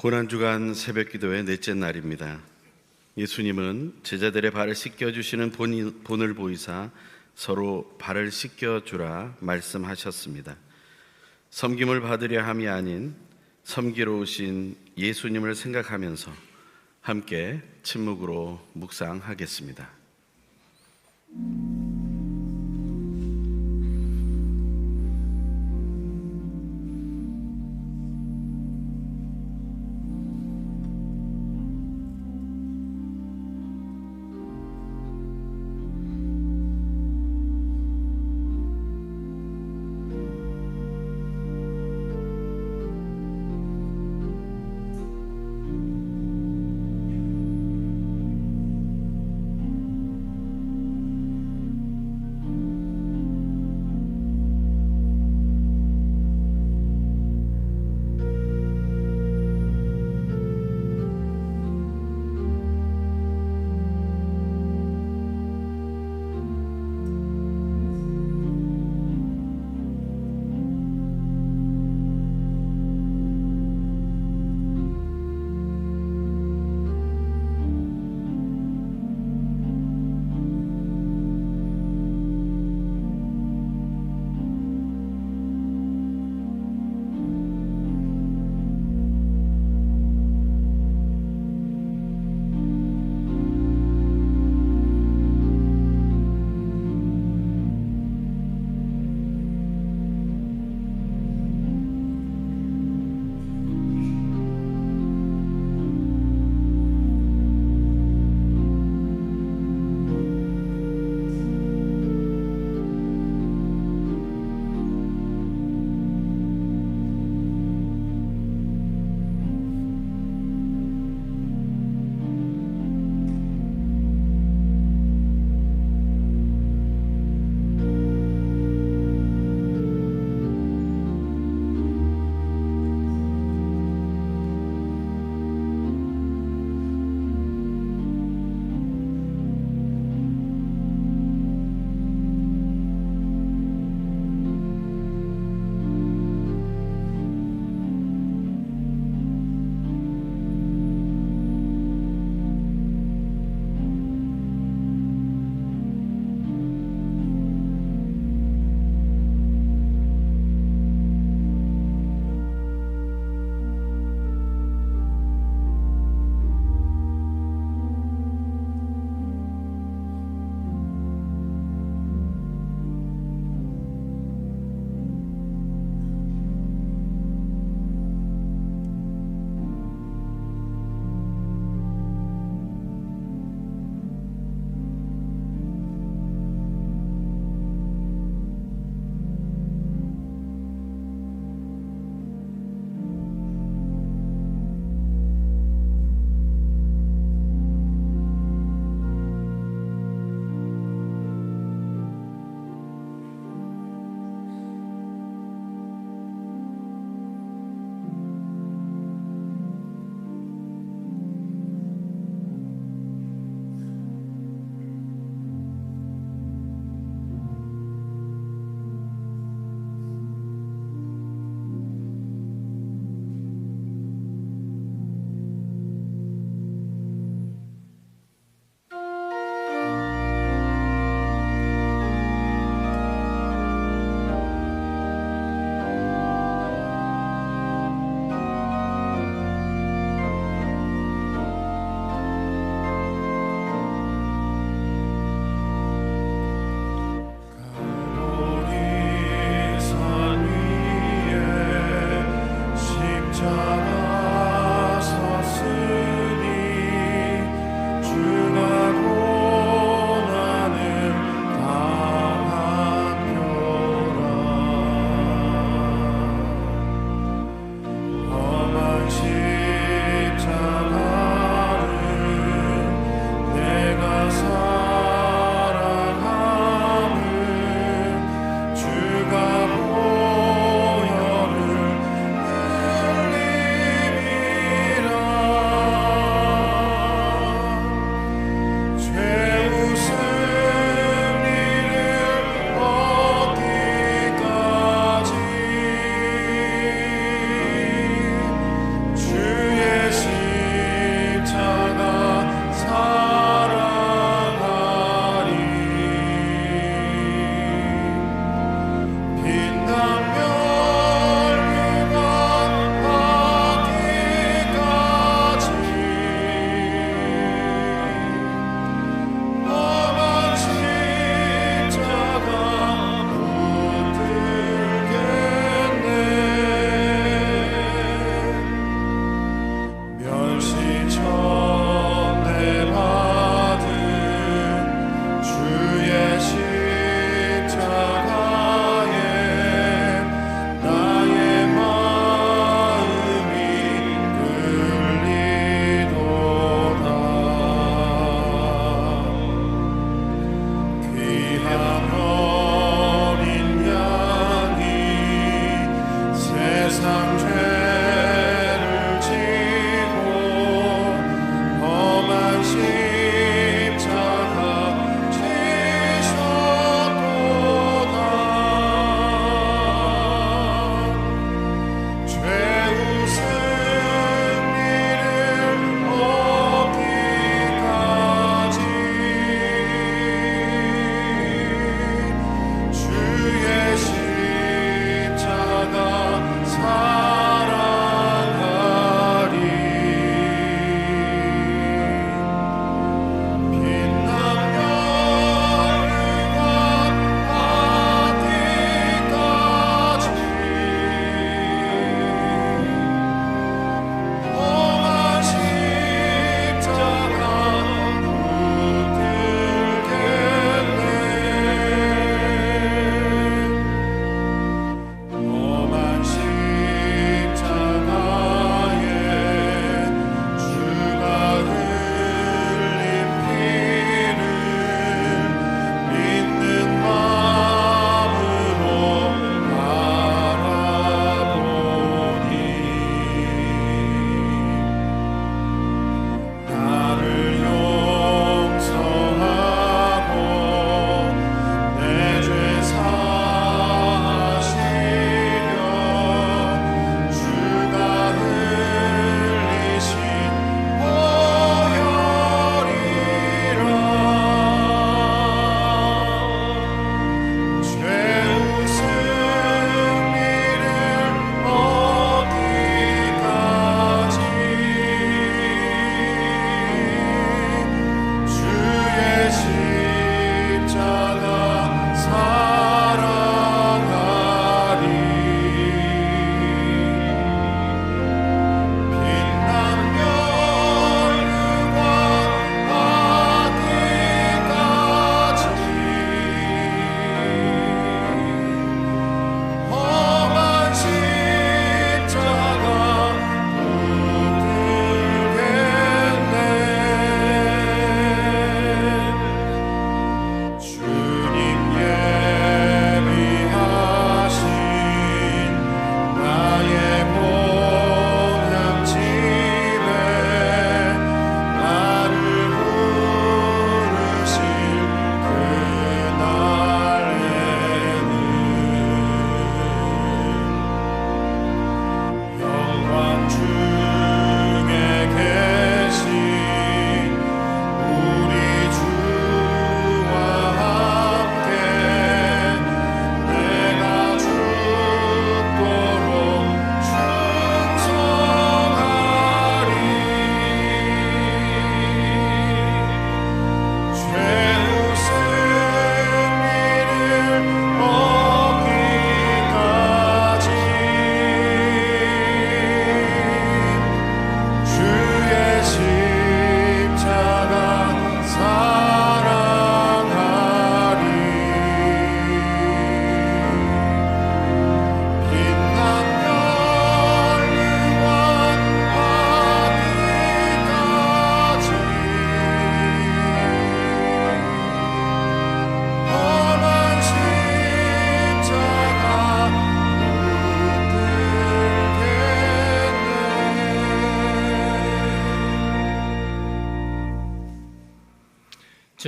고난주간 새벽기도의 넷째 날입니다. 예수님은 제자들의 발을 씻겨주시는 본을 보이사 서로 발을 씻겨주라 말씀하셨습니다. 섬김을 받으려 함이 아닌 섬기러 오신 예수님을 생각하면서 함께 침묵으로 묵상하겠습니다.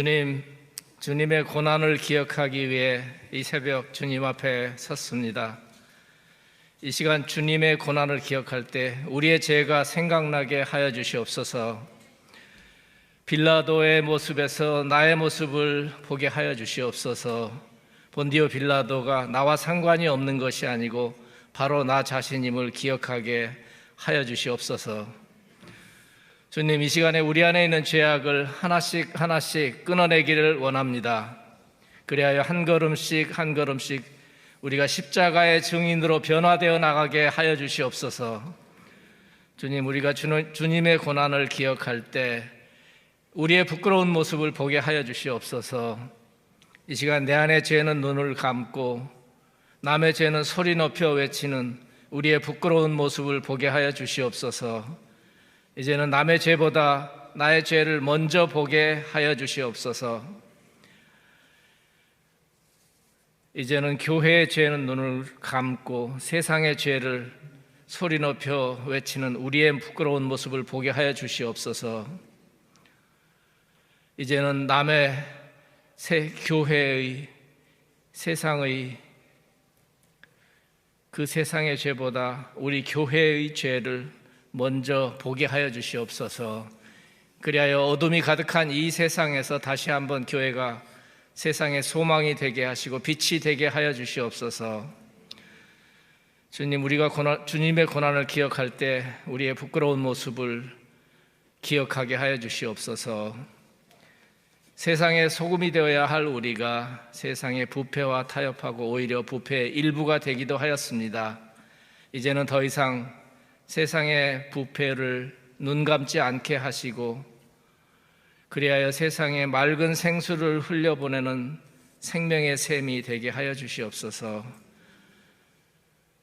주님, 주님의 고난을 기억하기 위해 이 새벽 주님 앞에 섰습니다. 이 시간 주님의 고난을 기억할 때 우리의 죄가 생각나게 하여 주시옵소서. 빌라도의 모습에서 나의 모습을 보게 하여 주시옵소서. 본디오 빌라도가 나와 상관이 없는 것이 아니고 바로 나 자신임을 기억하게 하여 주시옵소서. 주님, 이 시간에 우리 안에 있는 죄악을 하나씩 끊어내기를 원합니다. 그리하여 한 걸음씩 한 걸음씩 우리가 십자가의 증인으로 변화되어 나가게 하여 주시옵소서. 주님, 우리가 주님의 고난을 기억할 때 우리의 부끄러운 모습을 보게 하여 주시옵소서. 이 시간 내 안의 죄는 눈을 감고 남의 죄는 소리 높여 외치는 우리의 부끄러운 모습을 보게 하여 주시옵소서. 이제는 남의 죄보다 나의 죄를 먼저 보게 하여 주시옵소서. 이제는 교회의 죄는 눈을 감고 세상의 죄를 소리 높여 외치는 우리의 부끄러운 모습을 보게 하여 주시옵소서. 이제는 남의 교회의 세상의 그 세상의 죄보다 우리 교회의 죄를 먼저 보게 하여 주시옵소서. 그리하여 어둠이 가득한 이 세상에서 다시 한번 교회가 세상의 소망이 되게 하시고 빛이 되게 하여 주시옵소서. 주님, 우리가 주님의 고난을 기억할 때 우리의 부끄러운 모습을 기억하게 하여 주시옵소서. 세상의 소금이 되어야 할 우리가 세상의 부패와 타협하고 오히려 부패의 일부가 되기도 하였습니다. 이제는 더 이상 세상의 부패를 눈감지 않게 하시고 그리하여 세상에 맑은 생수를 흘려보내는 생명의 샘이 되게 하여 주시옵소서.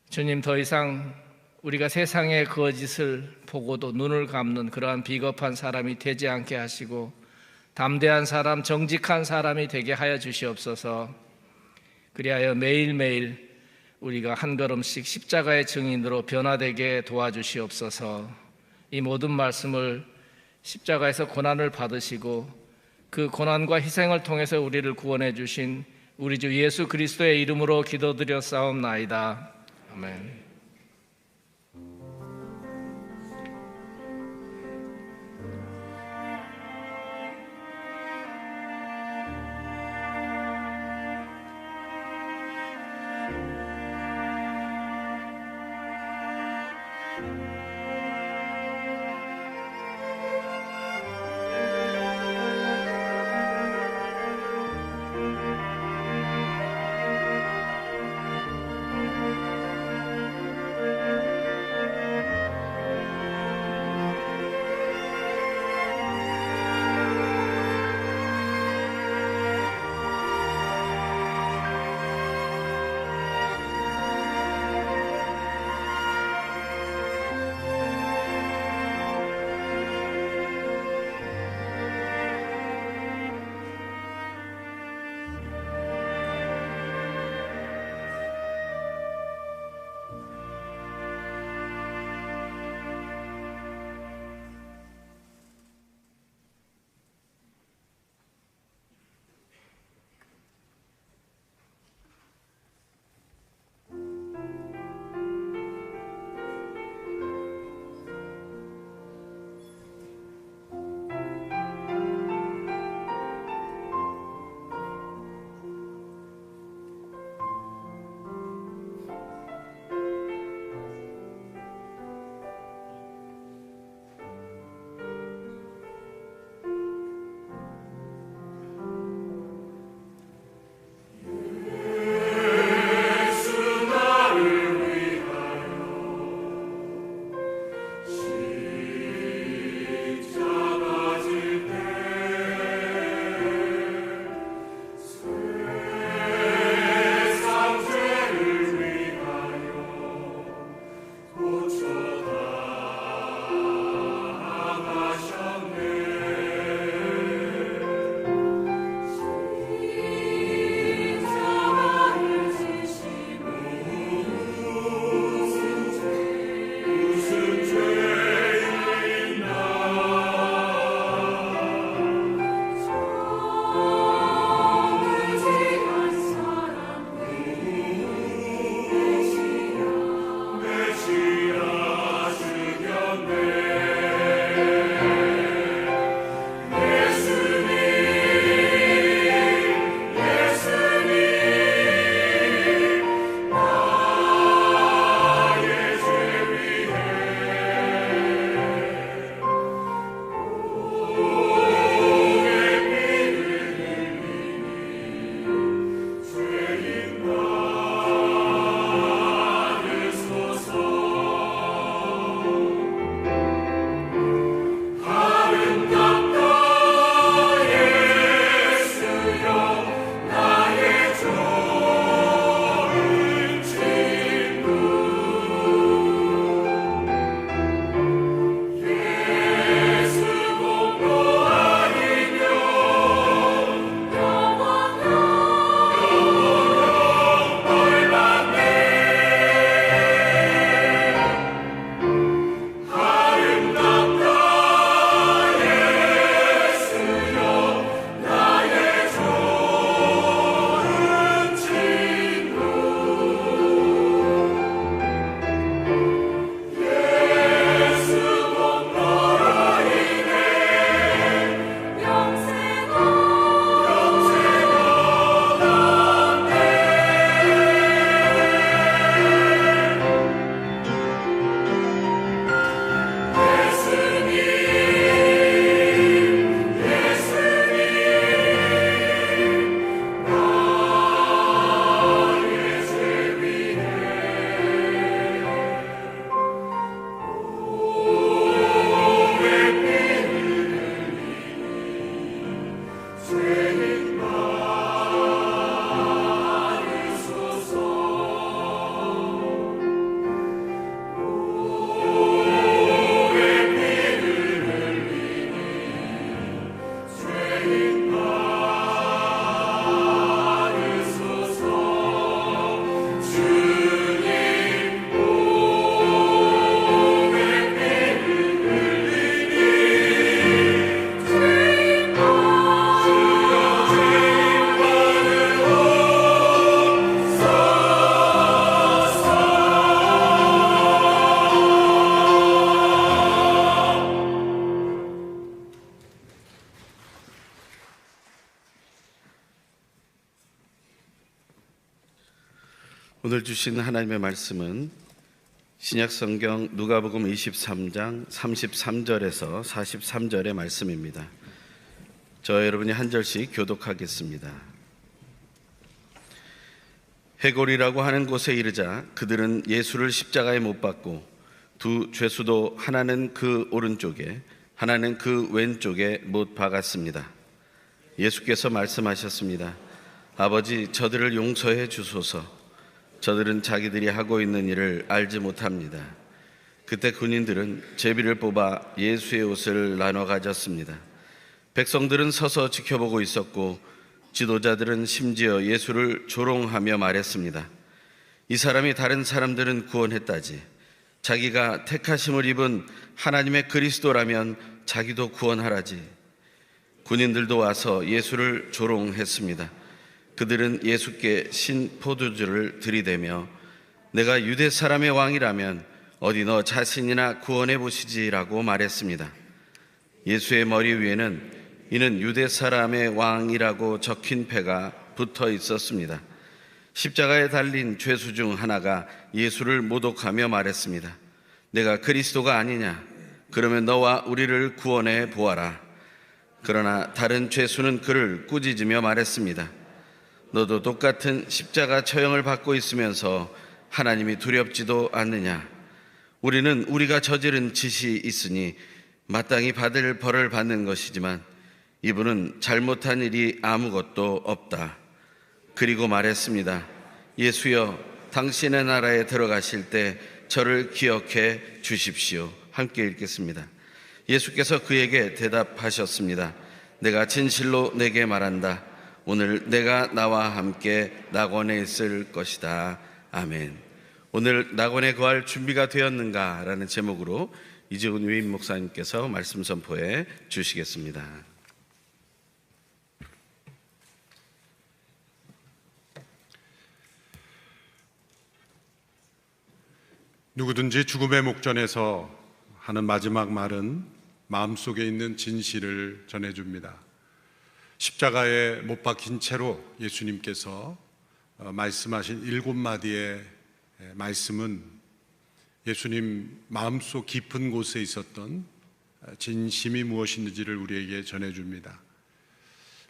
주님, 더 이상 우리가 세상의 거짓을 보고도 눈을 감는 그러한 비겁한 사람이 되지 않게 하시고 담대한 사람, 정직한 사람이 되게 하여 주시옵소서. 그리하여 매일매일 우리가 한 걸음씩 십자가의 증인으로 변화되게 도와주시옵소서. 이 모든 말씀을 십자가에서 고난을 받으시고 그 고난과 희생을 통해서 우리를 구원해 주신 우리 주 예수 그리스도의 이름으로 기도드려 싸움나이다. 아멘. 오늘 주신 하나님의 말씀은 신약성경 누가복음 23장 33절에서 43절의 말씀입니다. 저 여러분이 한 절씩 교독하겠습니다. 해골이라고 하는 곳에 이르자 그들은 예수를 십자가에 못 박고 두 죄수도 하나는 그 오른쪽에 하나는 그 왼쪽에 못 박았습니다. 예수께서 말씀하셨습니다. 아버지, 저들을 용서해 주소서. 저들은 자기들이 하고 있는 일을 알지 못합니다. 그때 군인들은 제비를 뽑아 예수의 옷을 나눠 가졌습니다. 백성들은 서서 지켜보고 있었고 지도자들은 심지어 예수를 조롱하며 말했습니다. 이 사람이 다른 사람들은 구원했다지. 자기가 택하심을 입은 하나님의 그리스도라면 자기도 구원하라지. 군인들도 와서 예수를 조롱했습니다. 그들은 예수께 신 포도주를 들이대며 내가 유대 사람의 왕이라면 어디 너 자신이나 구원해 보시지라고 말했습니다. 예수의 머리 위에는 이는 유대 사람의 왕이라고 적힌 패가 붙어 있었습니다. 십자가에 달린 죄수 중 하나가 예수를 모독하며 말했습니다. 내가 그리스도가 아니냐? 그러면 너와 우리를 구원해 보아라. 그러나 다른 죄수는 그를 꾸짖으며 말했습니다. 너도 똑같은 십자가 처형을 받고 있으면서 하나님이 두렵지도 않느냐? 우리는 우리가 저지른 짓이 있으니 마땅히 받을 벌을 받는 것이지만 이분은 잘못한 일이 아무것도 없다. 그리고 말했습니다. 예수여, 당신의 나라에 들어가실 때 저를 기억해 주십시오. 함께 읽겠습니다. 예수께서 그에게 대답하셨습니다. 내가 진실로 내게 말한다. 오늘 내가 나와 함께 낙원에 있을 것이다. 아멘. 오늘 낙원에 거할 준비가 되었는가? 라는 제목으로 이재훈 위임 목사님께서 말씀 선포해 주시겠습니다. 누구든지 죽음의 목전에서 하는 마지막 말은 마음속에 있는 진실을 전해줍니다. 십자가에 못 박힌 채로 예수님께서 말씀하신 7마디의 말씀은 예수님 마음속 깊은 곳에 있었던 진심이 무엇인지를 우리에게 전해줍니다.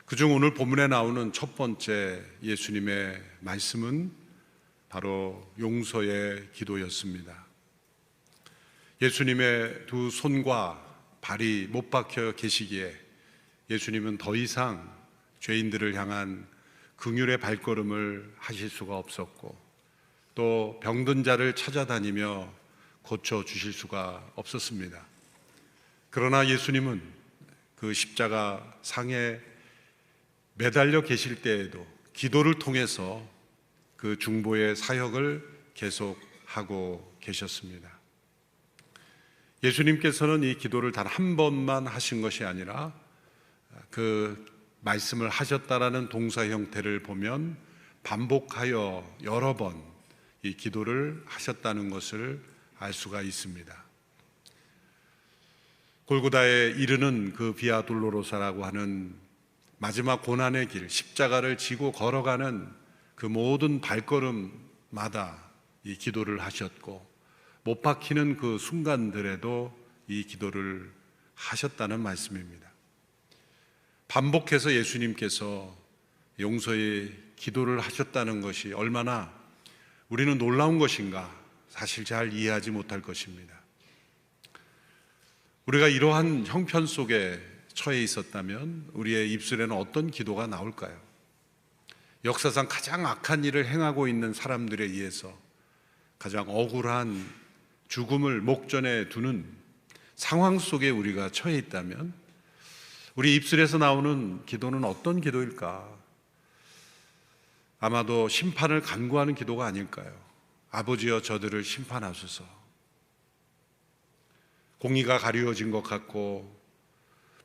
그중 오늘 본문에 나오는 첫 번째 예수님의 말씀은 바로 용서의 기도였습니다. 예수님의 두 손과 발이 못 박혀 계시기에 예수님은 더 이상 죄인들을 향한 긍휼의 발걸음을 하실 수가 없었고 또 병든 자를 찾아다니며 고쳐주실 수가 없었습니다. 그러나 예수님은 그 십자가 상에 매달려 계실 때에도 기도를 통해서 그 중보의 사역을 계속하고 계셨습니다. 예수님께서는 이 기도를 단 한 번만 하신 것이 아니라 그 말씀을 하셨다라는 동사 형태를 보면 반복하여 여러 번 이 기도를 하셨다는 것을 알 수가 있습니다. 골고다에 이르는 그 비아 돌로로사라고 하는 마지막 고난의 길, 십자가를 지고 걸어가는 그 모든 발걸음마다 이 기도를 하셨고 못 박히는 그 순간들에도 이 기도를 하셨다는 말씀입니다. 반복해서 예수님께서 용서의 기도를 하셨다는 것이 얼마나 우리는 놀라운 것인가 사실 잘 이해하지 못할 것입니다. 우리가 이러한 형편 속에 처해 있었다면 우리의 입술에는 어떤 기도가 나올까요? 역사상 가장 악한 일을 행하고 있는 사람들에 의해서 가장 억울한 죽음을 목전에 두는 상황 속에 우리가 처해 있다면 우리 입술에서 나오는 기도는 어떤 기도일까? 아마도 심판을 간구하는 기도가 아닐까요? 아버지여 저들을 심판하소서. 공의가 가리워진 것 같고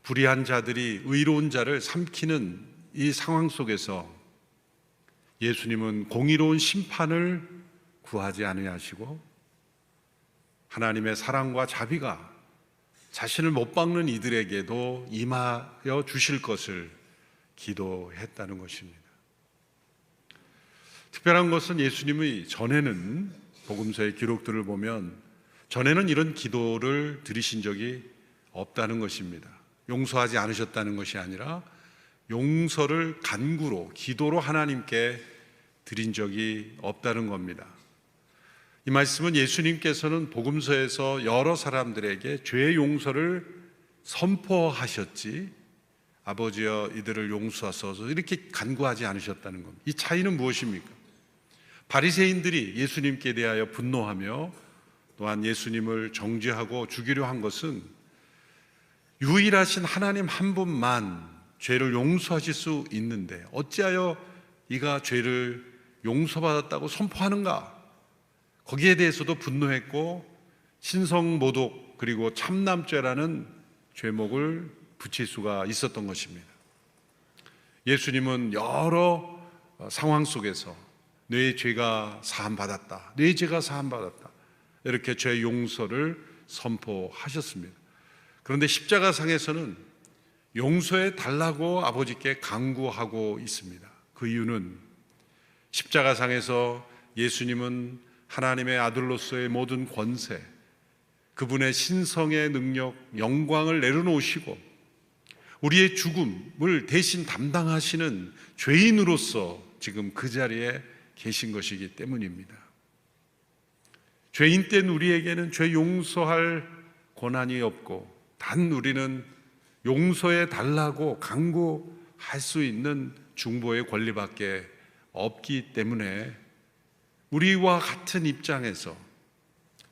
불의한 자들이 의로운 자를 삼키는 이 상황 속에서 예수님은 공의로운 심판을 구하지 아니하시고 하나님의 사랑과 자비가 자신을 못 박는 이들에게도 임하여 주실 것을 기도했다는 것입니다. 특별한 것은 예수님의 전에는 복음서의 기록들을 보면 전에는 이런 기도를 드리신 적이 없다는 것입니다. 용서하지 않으셨다는 것이 아니라 용서를 간구로, 기도로 하나님께 드린 적이 없다는 겁니다. 이 말씀은 예수님께서는 복음서에서 여러 사람들에게 죄의 용서를 선포하셨지 아버지여 이들을 용서하소서 이렇게 간구하지 않으셨다는 겁니다. 이 차이는 무엇입니까? 바리새인들이 예수님께 대하여 분노하며 또한 예수님을 정죄하고 죽이려 한 것은 유일하신 하나님 한 분만 죄를 용서하실 수 있는데 어찌하여 이가 죄를 용서받았다고 선포하는가? 거기에 대해서도 분노했고 신성모독 그리고 참남죄라는 죄목을 붙일 수가 있었던 것입니다. 예수님은 여러 상황 속에서 내 죄가 사함받았다, 내 죄가 사함받았다 이렇게 죄 용서를 선포하셨습니다. 그런데 십자가상에서는 용서해 달라고 아버지께 간구하고 있습니다. 그 이유는 십자가상에서 예수님은 하나님의 아들로서의 모든 권세, 그분의 신성의 능력, 영광을 내려놓으시고 우리의 죽음을 대신 담당하시는 죄인으로서 지금 그 자리에 계신 것이기 때문입니다. 죄인 된 우리에게는 죄 용서할 권한이 없고 단 우리는 용서해 달라고 간구할 수 있는 중보의 권리밖에 없기 때문에 우리와 같은 입장에서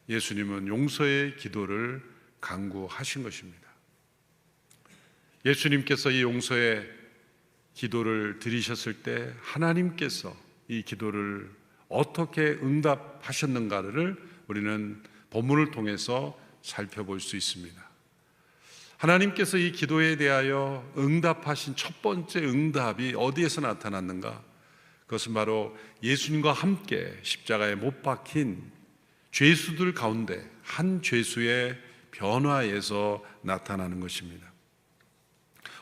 예수님은 용서의 기도를 간구하신 것입니다. 예수님께서 이 용서의 기도를 드리셨을 때 하나님께서 이 기도를 어떻게 응답하셨는가를 우리는 본문을 통해서 살펴볼 수 있습니다. 하나님께서 이 기도에 대하여 응답하신 첫 번째 응답이 어디에서 나타났는가? 그것은 바로 예수님과 함께 십자가에 못 박힌 죄수들 가운데 한 죄수의 변화에서 나타나는 것입니다.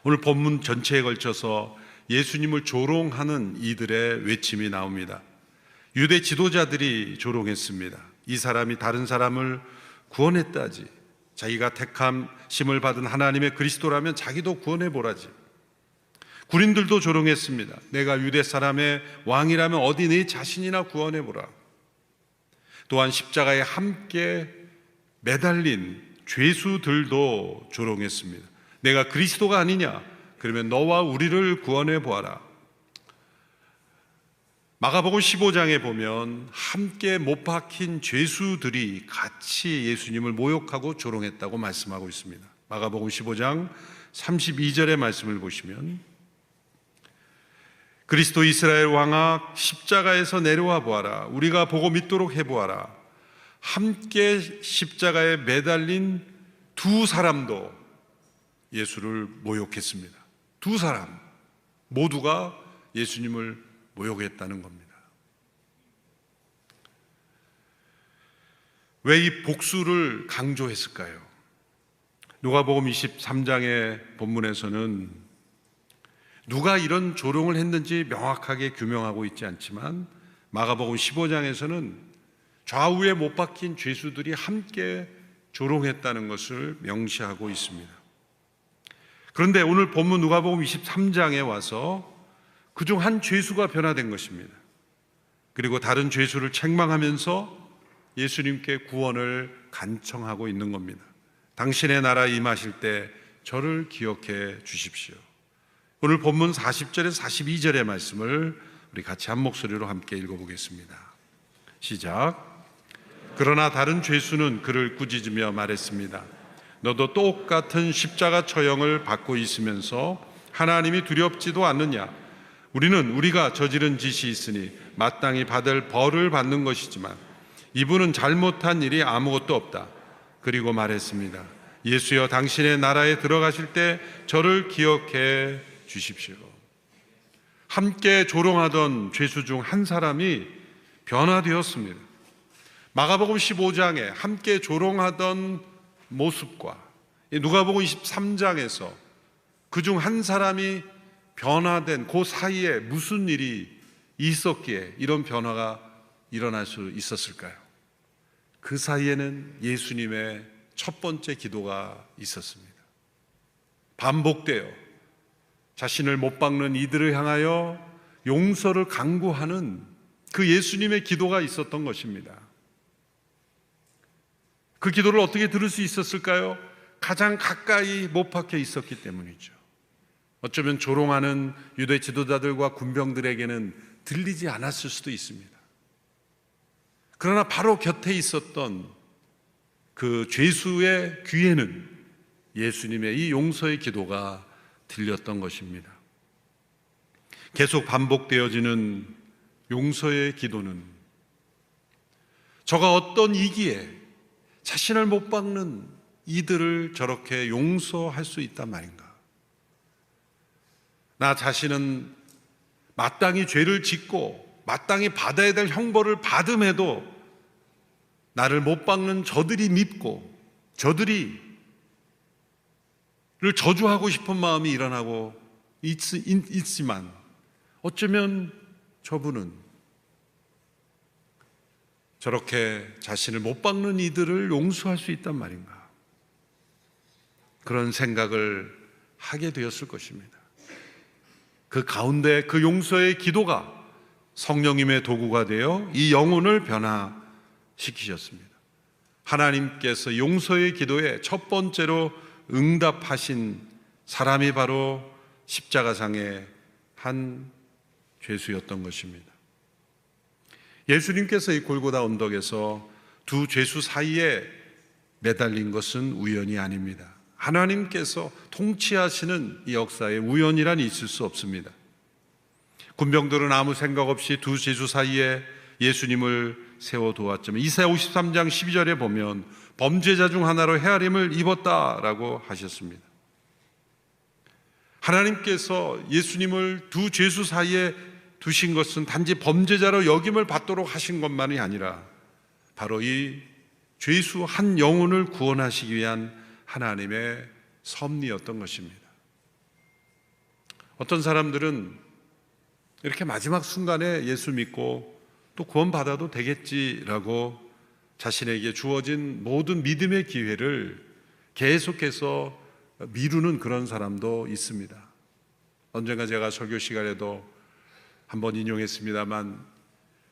오늘 본문 전체에 걸쳐서 예수님을 조롱하는 이들의 외침이 나옵니다. 유대 지도자들이 조롱했습니다. 이 사람이 다른 사람을 구원했다지, 자기가 택함심을 받은 하나님의 그리스도라면 자기도 구원해 보라지. 군인들도 조롱했습니다. 내가 유대 사람의 왕이라면 어디 네 자신이나 구원해 보라. 또한 십자가에 함께 매달린 죄수들도 조롱했습니다. 내가 그리스도가 아니냐? 그러면 너와 우리를 구원해 보아라. 마가복음 15장에 보면 함께 못 박힌 죄수들이 같이 예수님을 모욕하고 조롱했다고 말씀하고 있습니다. 마가복음 15장 32절의 말씀을 보시면 그리스도 이스라엘 왕아 십자가에서 내려와 보아라. 우리가 보고 믿도록 해보아라. 함께 십자가에 매달린 두 사람도 예수를 모욕했습니다. 두 사람 모두가 예수님을 모욕했다는 겁니다. 왜 이 복수를 강조했을까요? 누가복음 23장의 본문에서는 누가 이런 조롱을 했는지 명확하게 규명하고 있지 않지만 마가복음 15장에서는 좌우에 못 박힌 죄수들이 함께 조롱했다는 것을 명시하고 있습니다. 그런데 오늘 본문 누가복음 23장에 와서 그중 한 죄수가 변화된 것입니다. 그리고 다른 죄수를 책망하면서 예수님께 구원을 간청하고 있는 겁니다. 당신의 나라 임하실 때 저를 기억해 주십시오. 오늘 본문 40절에서 42절의 말씀을 우리 같이 한 목소리로 함께 읽어보겠습니다. 시작. 그러나 다른 죄수는 그를 꾸짖으며 말했습니다. 너도 똑같은 십자가 처형을 받고 있으면서 하나님이 두렵지도 않느냐? 우리는 우리가 저지른 짓이 있으니 마땅히 받을 벌을 받는 것이지만 이분은 잘못한 일이 아무것도 없다. 그리고 말했습니다. 예수여 당신의 나라에 들어가실 때 저를 기억해 주십시오. 함께 조롱하던 죄수 중 한 사람이 변화되었습니다. 마가복음 15장에 함께 조롱하던 모습과 누가복음 23장에서 그중 한 사람이 변화된 그 사이에 무슨 일이 있었기에 이런 변화가 일어날 수 있었을까요? 그 사이에는 예수님의 첫 번째 기도가 있었습니다. 반복되어 자신을 못 박는 이들을 향하여 용서를 간구하는 그 예수님의 기도가 있었던 것입니다. 그 기도를 어떻게 들을 수 있었을까요? 가장 가까이 못 박혀 있었기 때문이죠. 어쩌면 조롱하는 유대 지도자들과 군병들에게는 들리지 않았을 수도 있습니다. 그러나 바로 곁에 있었던 그 죄수의 귀에는 예수님의 이 용서의 기도가 들렸던 것입니다. 계속 반복되어지는 용서의 기도는 저가 어떤 이기에 자신을 못 박는 이들을 저렇게 용서할 수 있단 말인가? 나 자신은 마땅히 죄를 짓고 마땅히 받아야 될 형벌을 받음에도 나를 못 박는 저들이 밉고 저들이를 저주하고 싶은 마음이 일어나고 있지만 어쩌면 저분은 저렇게 자신을 못 박는 이들을 용서할 수 있단 말인가? 그런 생각을 하게 되었을 것입니다. 그 가운데 그 용서의 기도가 성령님의 도구가 되어 이 영혼을 변화시키셨습니다. 하나님께서 용서의 기도에 첫 번째로 응답하신 사람이 바로 십자가상의 한 죄수였던 것입니다. 예수님께서 이 골고다 언덕에서 두 죄수 사이에 매달린 것은 우연이 아닙니다. 하나님께서 통치하시는 이 역사에 우연이란 있을 수 없습니다. 군병들은 아무 생각 없이 두 죄수 사이에 예수님을 세워두었지만 이사야 53장 12절에 보면 범죄자 중 하나로 헤아림을 입었다라고 하셨습니다. 하나님께서 예수님을 두 죄수 사이에 두신 것은 단지 범죄자로 여김을 받도록 하신 것만이 아니라 바로 이 죄수 한 영혼을 구원하시기 위한 하나님의 섭리였던 것입니다. 어떤 사람들은 이렇게 마지막 순간에 예수 믿고 또 구원받아도 되겠지라고 자신에게 주어진 모든 믿음의 기회를 계속해서 미루는 그런 사람도 있습니다. 언젠가 제가 설교 시간에도 한번 인용했습니다만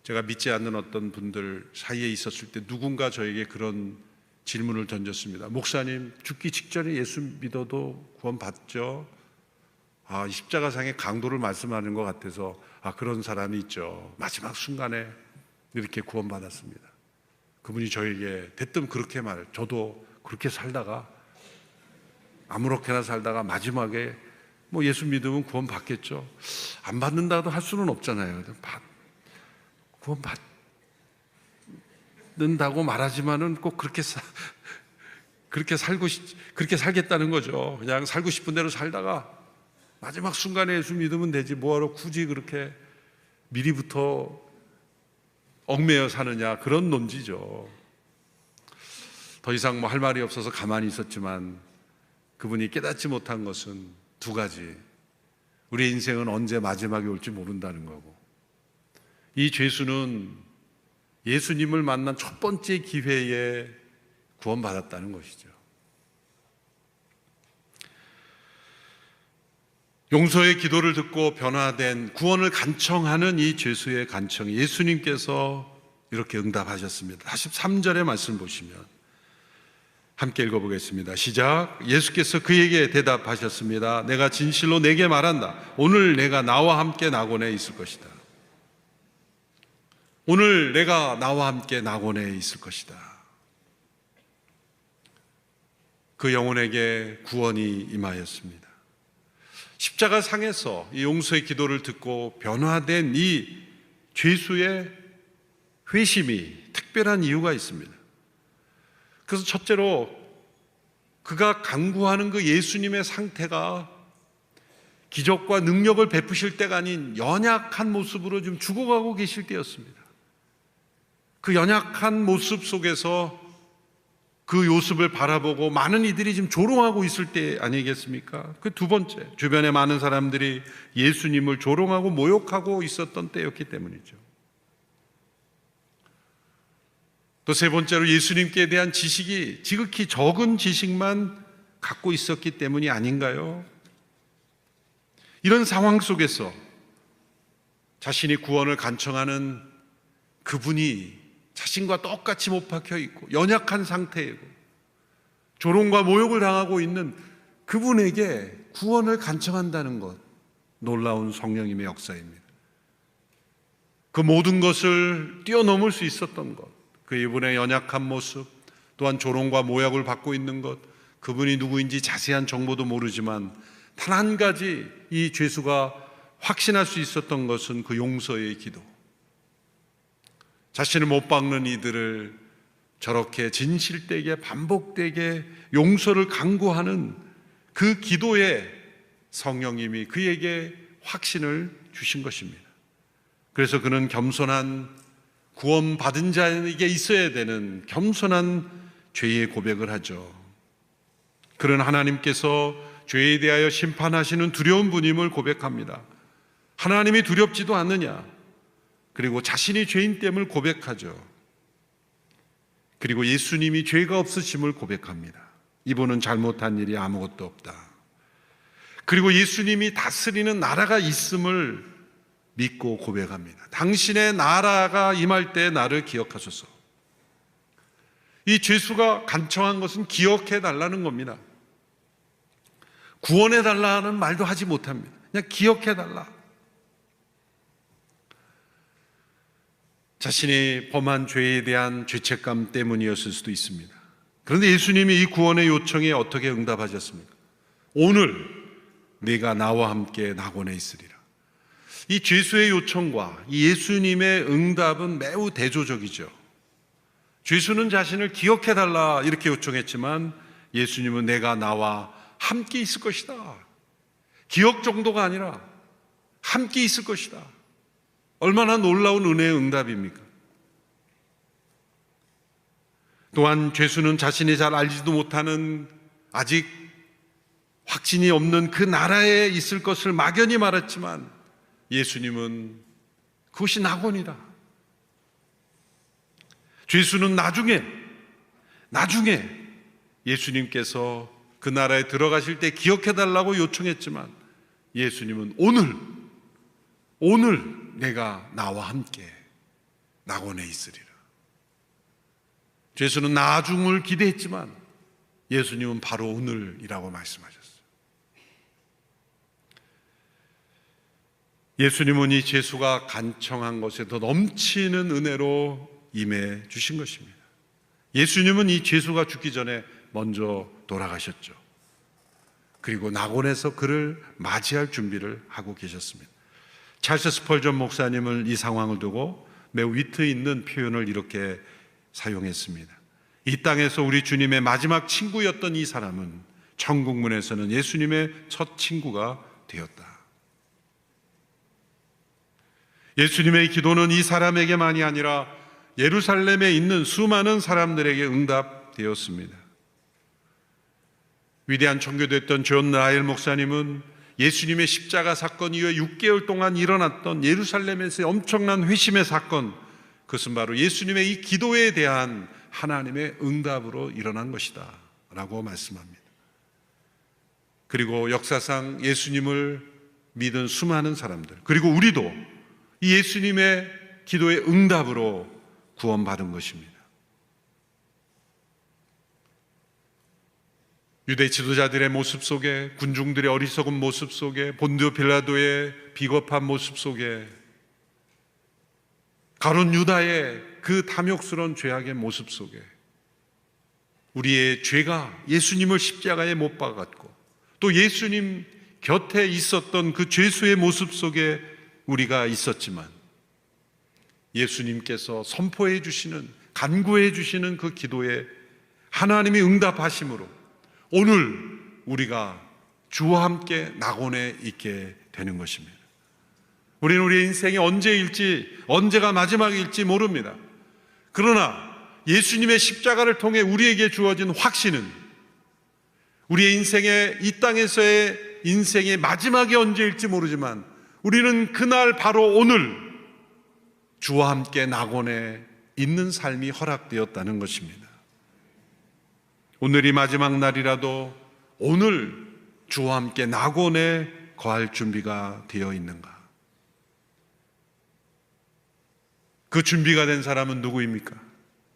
제가 믿지 않는 어떤 분들 사이에 있었을 때 누군가 저에게 그런 질문을 던졌습니다. 목사님, 죽기 직전에 예수 믿어도 구원받죠? 이 십자가상의 강도를 말씀하는 것 같아서 그런 사람이 있죠. 마지막 순간에 이렇게 구원받았습니다. 그분이 저에게 대뜸 그렇게 저도 그렇게 살다가 아무렇게나 살다가 마지막에 예수 믿으면 구원 받겠죠. 안 받는다도 할 수는 없잖아요. 구원 받는다고 말하지만은 꼭 그렇게 살겠다는 거죠. 그냥 살고 싶은 대로 살다가 마지막 순간에 예수 믿으면 되지 뭐하러 굳이 그렇게 미리부터 얽매여 사느냐, 그런 논지죠. 더 이상 할 말이 없어서 가만히 있었지만 그분이 깨닫지 못한 것은 두 가지. 우리 인생은 언제 마지막이 올지 모른다는 거고, 이 죄수는 예수님을 만난 첫 번째 기회에 구원받았다는 것이죠. 용서의 기도를 듣고 변화된 구원을 간청하는 이 죄수의 간청에 예수님께서 이렇게 응답하셨습니다. 43절의 말씀 보시면 함께 읽어보겠습니다. 시작. 예수께서 그에게 대답하셨습니다. 내가 진실로 내게 말한다. 오늘 내가 나와 함께 낙원에 있을 것이다. 오늘 내가 나와 함께 낙원에 있을 것이다. 그 영혼에게 구원이 임하였습니다. 십자가 상에서 이 용서의 기도를 듣고 변화된 이 죄수의 회심이 특별한 이유가 있습니다. 그래서 첫째로 그가 간구하는 그 예수님의 상태가 기적과 능력을 베푸실 때가 아닌 연약한 모습으로 좀 죽어가고 계실 때였습니다. 그 연약한 모습 속에서 그 요셉을 바라보고 많은 이들이 지금 조롱하고 있을 때 아니겠습니까? 그 두 번째, 주변에 많은 사람들이 예수님을 조롱하고 모욕하고 있었던 때였기 때문이죠. 또 세 번째로 예수님께 대한 지식이 지극히 적은 지식만 갖고 있었기 때문이 아닌가요? 이런 상황 속에서 자신이 구원을 간청하는 그분이 자신과 똑같이 못 박혀 있고 연약한 상태이고 조롱과 모욕을 당하고 있는 그분에게 구원을 간청한다는 것, 놀라운 성령님의 역사입니다. 그 모든 것을 뛰어넘을 수 있었던 것, 그 이분의 연약한 모습, 또한 조롱과 모욕을 받고 있는 것, 그분이 누구인지 자세한 정보도 모르지만 단 한 가지 이 죄수가 확신할 수 있었던 것은 그 용서의 기도. 자신을 못 박는 이들을 저렇게 진실되게 반복되게 용서를 강구하는 그 기도에 성령님이 그에게 확신을 주신 것입니다. 그래서 그는 겸손한 구원받은 자에게 있어야 되는 겸손한 죄의 고백을 하죠. 그는 하나님께서 죄에 대하여 심판하시는 두려운 분임을 고백합니다. 하나님이 두렵지도 않느냐? 그리고 자신이 죄인됨을 고백하죠. 그리고 예수님이 죄가 없으심을 고백합니다. 이분은 잘못한 일이 아무것도 없다. 그리고 예수님이 다스리는 나라가 있음을 믿고 고백합니다. 당신의 나라가 임할 때 나를 기억하소서. 이 죄수가 간청한 것은 기억해 달라는 겁니다. 구원해 달라는 말도 하지 못합니다. 그냥 기억해 달라. 자신이 범한 죄에 대한 죄책감 때문이었을 수도 있습니다. 그런데 예수님이 이 구원의 요청에 어떻게 응답하셨습니까? 오늘 네가 나와 함께 낙원에 있으리라. 이 죄수의 요청과 이 예수님의 응답은 매우 대조적이죠. 죄수는 자신을 기억해 달라 이렇게 요청했지만 예수님은 내가 나와 함께 있을 것이다. 기억 정도가 아니라 함께 있을 것이다. 얼마나 놀라운 은혜의 응답입니까? 또한 죄수는 자신이 잘 알지도 못하는 아직 확신이 없는 그 나라에 있을 것을 막연히 말했지만 예수님은 그것이 낙원이다. 죄수는 나중에 예수님께서 그 나라에 들어가실 때 기억해달라고 요청했지만 예수님은 오늘 내가 나와 함께 낙원에 있으리라. 죄수는 나중을 기대했지만 예수님은 바로 오늘이라고 말씀하셨어요. 예수님은 이 죄수가 간청한 것에 더 넘치는 은혜로 임해 주신 것입니다. 예수님은 이 죄수가 죽기 전에 먼저 돌아가셨죠. 그리고 낙원에서 그를 맞이할 준비를 하고 계셨습니다. 찰스 스펄전 목사님은 이 상황을 두고 매우 위트 있는 표현을 이렇게 사용했습니다. 이 땅에서 우리 주님의 마지막 친구였던 이 사람은 천국문에서는 예수님의 첫 친구가 되었다. 예수님의 기도는 이 사람에게만이 아니라 예루살렘에 있는 수많은 사람들에게 응답되었습니다. 위대한 청교도였던 존 라일 목사님은 예수님의 십자가 사건 이후에 6개월 동안 일어났던 예루살렘에서의 엄청난 회심의 사건, 그것은 바로 예수님의 이 기도에 대한 하나님의 응답으로 일어난 것이다 라고 말씀합니다. 그리고 역사상 예수님을 믿은 수많은 사람들, 그리고 우리도 이 예수님의 기도의 응답으로 구원받은 것입니다. 유대 지도자들의 모습 속에, 군중들의 어리석은 모습 속에, 본디오 빌라도의 비겁한 모습 속에, 가룟 유다의 그 탐욕스러운 죄악의 모습 속에 우리의 죄가 예수님을 십자가에 못 박았고 또 예수님 곁에 있었던 그 죄수의 모습 속에 우리가 있었지만 예수님께서 선포해 주시는, 간구해 주시는 그 기도에 하나님이 응답하심으로 오늘 우리가 주와 함께 낙원에 있게 되는 것입니다. 우리는 우리의 인생이 언제일지, 언제가 마지막일지 모릅니다. 그러나 예수님의 십자가를 통해 우리에게 주어진 확신은 우리의 인생의 이 땅에서의 인생의 마지막이 언제일지 모르지만 우리는 그날 바로 오늘 주와 함께 낙원에 있는 삶이 허락되었다는 것입니다. 오늘이 마지막 날이라도 오늘 주와 함께 낙원에 거할 준비가 되어 있는가? 그 준비가 된 사람은 누구입니까?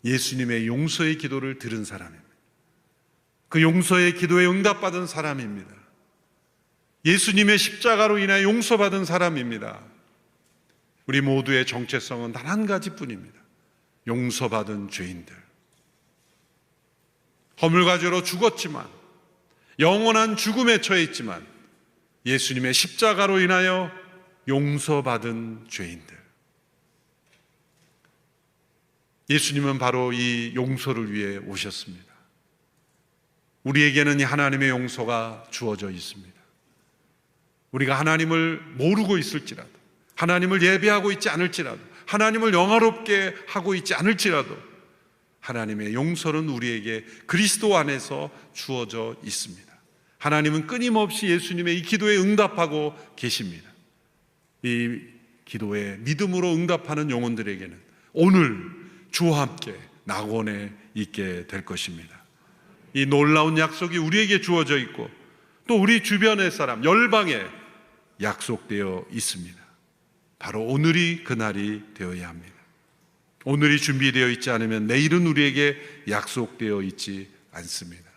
예수님의 용서의 기도를 들은 사람입니다. 그 용서의 기도에 응답받은 사람입니다. 예수님의 십자가로 인하여 용서받은 사람입니다. 우리 모두의 정체성은 단 한 가지뿐입니다. 용서받은 죄인들. 허물과죄로 죽었지만, 영원한 죽음에 처해 있지만 예수님의 십자가로 인하여 용서받은 죄인들. 예수님은 바로 이 용서를 위해 오셨습니다. 우리에게는 이 하나님의 용서가 주어져 있습니다. 우리가 하나님을 모르고 있을지라도, 하나님을 예배하고 있지 않을지라도, 하나님을 영화롭게 하고 있지 않을지라도 하나님의 용서는 우리에게 그리스도 안에서 주어져 있습니다. 하나님은 끊임없이 예수님의 이 기도에 응답하고 계십니다. 이 기도에 믿음으로 응답하는 영혼들에게는 오늘 주와 함께 낙원에 있게 될 것입니다. 이 놀라운 약속이 우리에게 주어져 있고 또 우리 주변의 사람, 열방에 약속되어 있습니다. 바로 오늘이 그날이 되어야 합니다. 오늘이 준비되어 있지 않으면 내일은 우리에게 약속되어 있지 않습니다.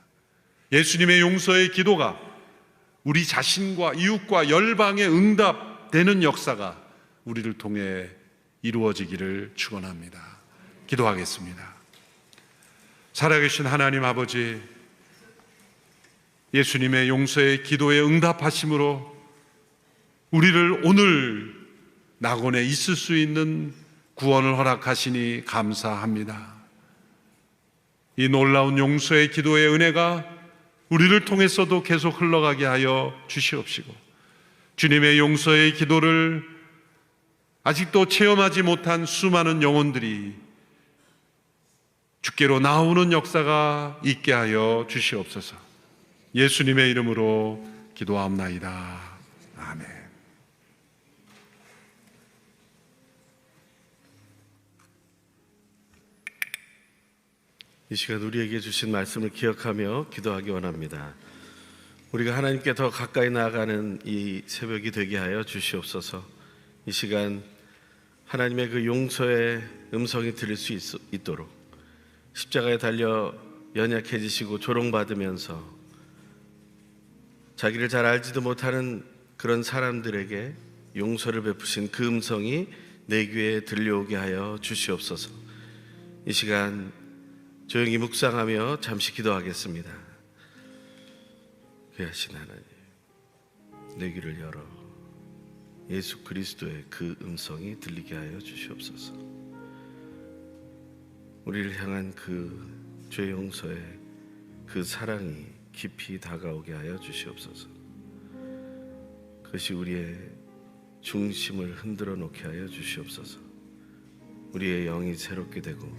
예수님의 용서의 기도가 우리 자신과 이웃과 열방에 응답되는 역사가 우리를 통해 이루어지기를 축원합니다. 기도하겠습니다. 살아계신 하나님 아버지, 예수님의 용서의 기도에 응답하심으로 우리를 오늘 낙원에 있을 수 있는 구원을 허락하시니 감사합니다. 이 놀라운 용서의 기도의 은혜가 우리를 통해서도 계속 흘러가게 하여 주시옵시고, 주님의 용서의 기도를 아직도 체험하지 못한 수많은 영혼들이 주께로 나오는 역사가 있게 하여 주시옵소서. 예수님의 이름으로 기도하옵나이다. 아멘. 이 시간 우리에게 주신 말씀을 기억하며 기도하기 원합니다. 우리가 하나님께 더 가까이 나아가는 이 새벽이 되게 하여 주시옵소서. 이 시간 하나님의 그 용서의 음성이 들릴 수 있도록 십자가에 달려 연약해지시고 조롱받으면서 자기를 잘 알지도 못하는 그런 사람들에게 용서를 베푸신 그 음성이 내 귀에 들려오게 하여 주시옵소서. 이 시간 조용히 묵상하며 잠시 기도하겠습니다. 귀하신 하나님, 내 귀를 열어 예수 그리스도의 그 음성이 들리게 하여 주시옵소서. 우리를 향한 그 죄 용서의 그 사랑이 깊이 다가오게 하여 주시옵소서. 그것이 우리의 중심을 흔들어 놓게 하여 주시옵소서. 우리의 영이 새롭게 되고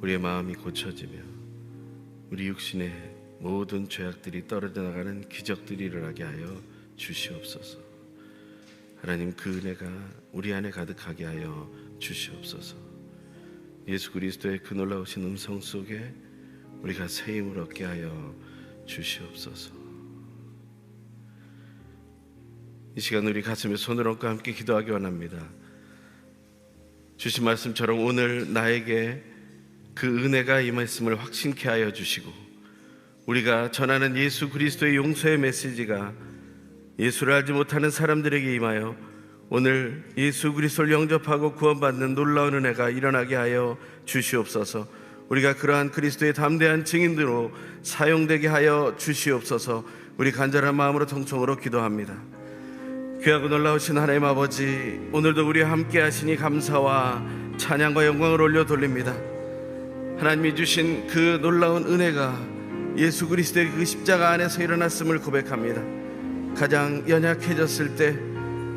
우리의 마음이 고쳐지며 우리 육신의 모든 죄악들이 떨어져 나가는 기적들이 일어나게 하여 주시옵소서. 하나님, 그 은혜가 우리 안에 가득하게 하여 주시옵소서. 예수 그리스도의 그 놀라우신 음성 속에 우리가 새 힘을 얻게 하여 주시옵소서. 이 시간 우리 가슴에 손을 얹고 함께 기도하기 원합니다. 주신 말씀처럼 오늘 나에게 그 은혜가 임했음을 확신케 하여 주시고, 우리가 전하는 예수 그리스도의 용서의 메시지가 예수를 알지 못하는 사람들에게 임하여 오늘 예수 그리스도를 영접하고 구원받는 놀라운 은혜가 일어나게 하여 주시옵소서. 우리가 그러한 그리스도의 담대한 증인으로 사용되게 하여 주시옵소서. 우리 간절한 마음으로 통성으로 기도합니다. 귀하고 놀라우신 하나님 아버지, 오늘도 우리와 함께 하시니 감사와 찬양과 영광을 올려 돌립니다. 하나님이 주신 그 놀라운 은혜가 예수 그리스도의 그 십자가 안에서 일어났음을 고백합니다. 가장 연약해졌을 때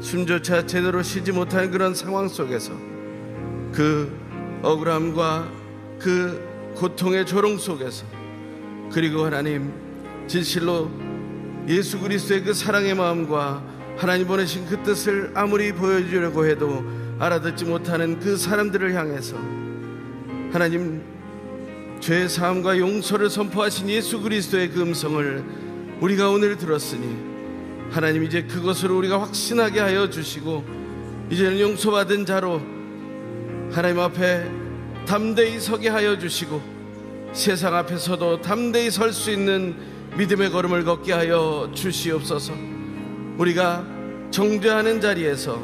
숨조차 제대로 쉬지 못하는 그런 상황 속에서 그 억울함과 그 고통의 조롱 속에서, 그리고 하나님 진실로 예수 그리스도의 그 사랑의 마음과 하나님 보내신 그 뜻을 아무리 보여주려고 해도 알아듣지 못하는 그 사람들을 향해서 하나님 죄의 사함과 용서를 선포하신 예수 그리스도의 그 음성을 우리가 오늘 들었으니 하나님 이제 그것을 우리가 확신하게 하여 주시고 이제는 용서받은 자로 하나님 앞에 담대히 서게 하여 주시고 세상 앞에서도 담대히 설 수 있는 믿음의 걸음을 걷게 하여 주시옵소서. 우리가 정죄하는 자리에서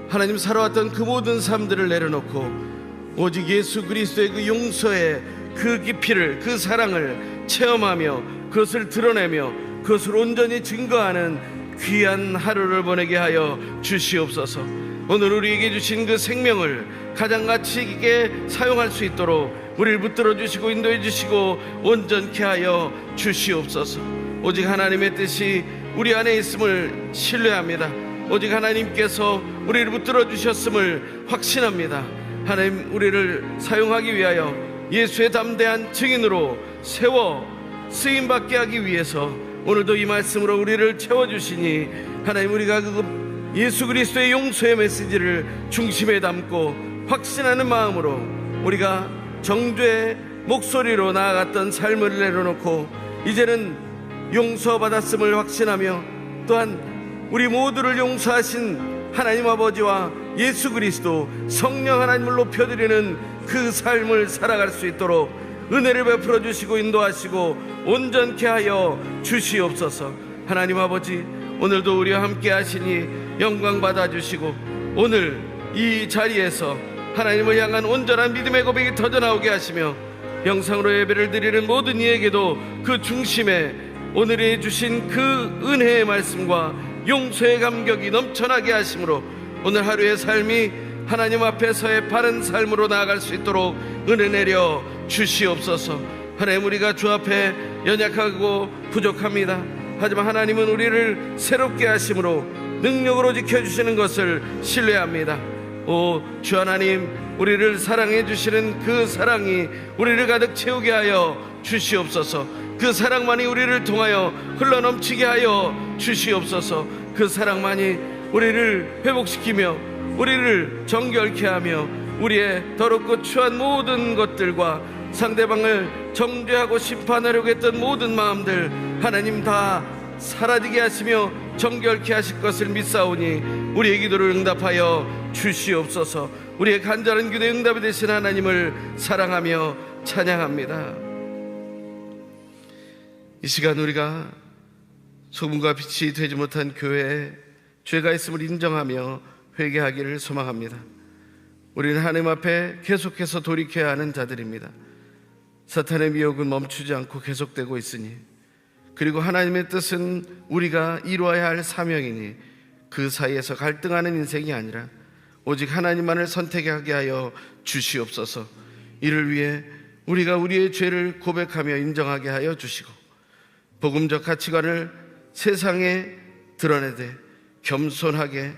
하나님 살아왔던 그 모든 삶들을 내려놓고 오직 예수 그리스도의 그 용서의 그 깊이를, 그 사랑을 체험하며 그것을 드러내며 그것을 온전히 증거하는 귀한 하루를 보내게 하여 주시옵소서. 오늘 우리에게 주신 그 생명을 가장 가치 있게 사용할 수 있도록 우리를 붙들어 주시고 인도해 주시고 온전케 하여 주시옵소서. 오직 하나님의 뜻이 우리 안에 있음을 신뢰합니다. 오직 하나님께서 우리를 붙들어 주셨음을 확신합니다. 하나님 우리를 사용하기 위하여 예수의 담대한 증인으로 세워 쓰임받게 하기 위해서 오늘도 이 말씀으로 우리를 채워주시니 하나님 우리가 그 예수 그리스도의 용서의 메시지를 중심에 담고 확신하는 마음으로 우리가 정죄의 목소리로 나아갔던 삶을 내려놓고 이제는 용서받았음을 확신하며 또한 우리 모두를 용서하신 하나님 아버지와 예수 그리스도 성령 하나님을 높여드리는 그 삶을 살아갈 수 있도록 은혜를 베풀어 주시고 인도하시고 온전케 하여 주시옵소서. 하나님 아버지 오늘도 우리와 함께 하시니 영광 받아 주시고 오늘 이 자리에서 하나님을 향한 온전한 믿음의 고백이 터져나오게 하시며 영상으로 예배를 드리는 모든 이에게도 그 중심에 오늘 주신 그 은혜의 말씀과 용서의 감격이 넘쳐나게 하심으로 오늘 하루의 삶이 하나님 앞에서의 바른 삶으로 나아갈 수 있도록 은혜 내려 주시옵소서. 하나님 우리가 주 앞에 연약하고 부족합니다. 하지만 하나님은 우리를 새롭게 하심으로 능력으로 지켜주시는 것을 신뢰합니다. 오 주 하나님 우리를 사랑해 주시는 그 사랑이 우리를 가득 채우게 하여 주시옵소서. 그 사랑만이 우리를 통하여 흘러넘치게 하여 주시옵소서. 그 사랑만이 우리를 회복시키며 우리를 정결케 하며 우리의 더럽고 추한 모든 것들과 상대방을 정죄하고 심판하려고 했던 모든 마음들 하나님 다 사라지게 하시며 정결케 하실 것을 믿사오니 우리의 기도를 응답하여 주시옵소서. 우리의 간절한 기도에 응답이 되신 하나님을 사랑하며 찬양합니다. 이 시간 우리가 소금과 빛이 되지 못한 교회에 죄가 있음을 인정하며 회개하기를 소망합니다. 우리는 하나님 앞에 계속해서 돌이켜야 하는 자들입니다. 사탄의 미혹은 멈추지 않고 계속되고 있으니 그리고 하나님의 뜻은 우리가 이루어야 할 사명이니 그 사이에서 갈등하는 인생이 아니라 오직 하나님만을 선택하게 하여 주시옵소서. 이를 위해 우리가 우리의 죄를 고백하며 인정하게 하여 주시고 복음적 가치관을 세상에 드러내되 겸손하게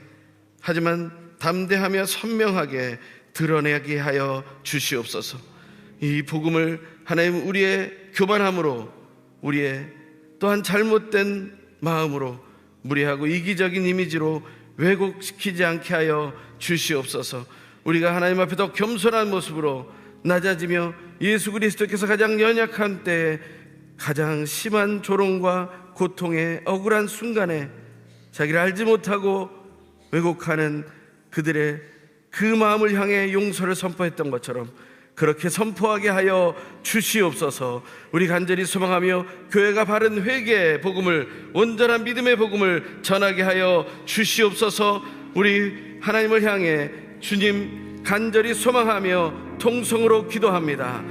하지만 담대하며 선명하게 드러내게 하여 주시옵소서. 이 복음을 하나님 우리의 교만함으로 우리의 또한 잘못된 마음으로 무례하고 이기적인 이미지로 왜곡시키지 않게 하여 주시옵소서. 우리가 하나님 앞에 더 겸손한 모습으로 낮아지며 예수 그리스도께서 가장 연약한 때에 가장 심한 조롱과 고통의 억울한 순간에 자기를 알지 못하고 왜곡하는 그들의 그 마음을 향해 용서를 선포했던 것처럼 그렇게 선포하게 하여 주시옵소서. 우리 간절히 소망하며 교회가 바른 회개의 복음을 온전한 믿음의 복음을 전하게 하여 주시옵소서. 우리 하나님을 향해 주님 간절히 소망하며 통성으로 기도합니다.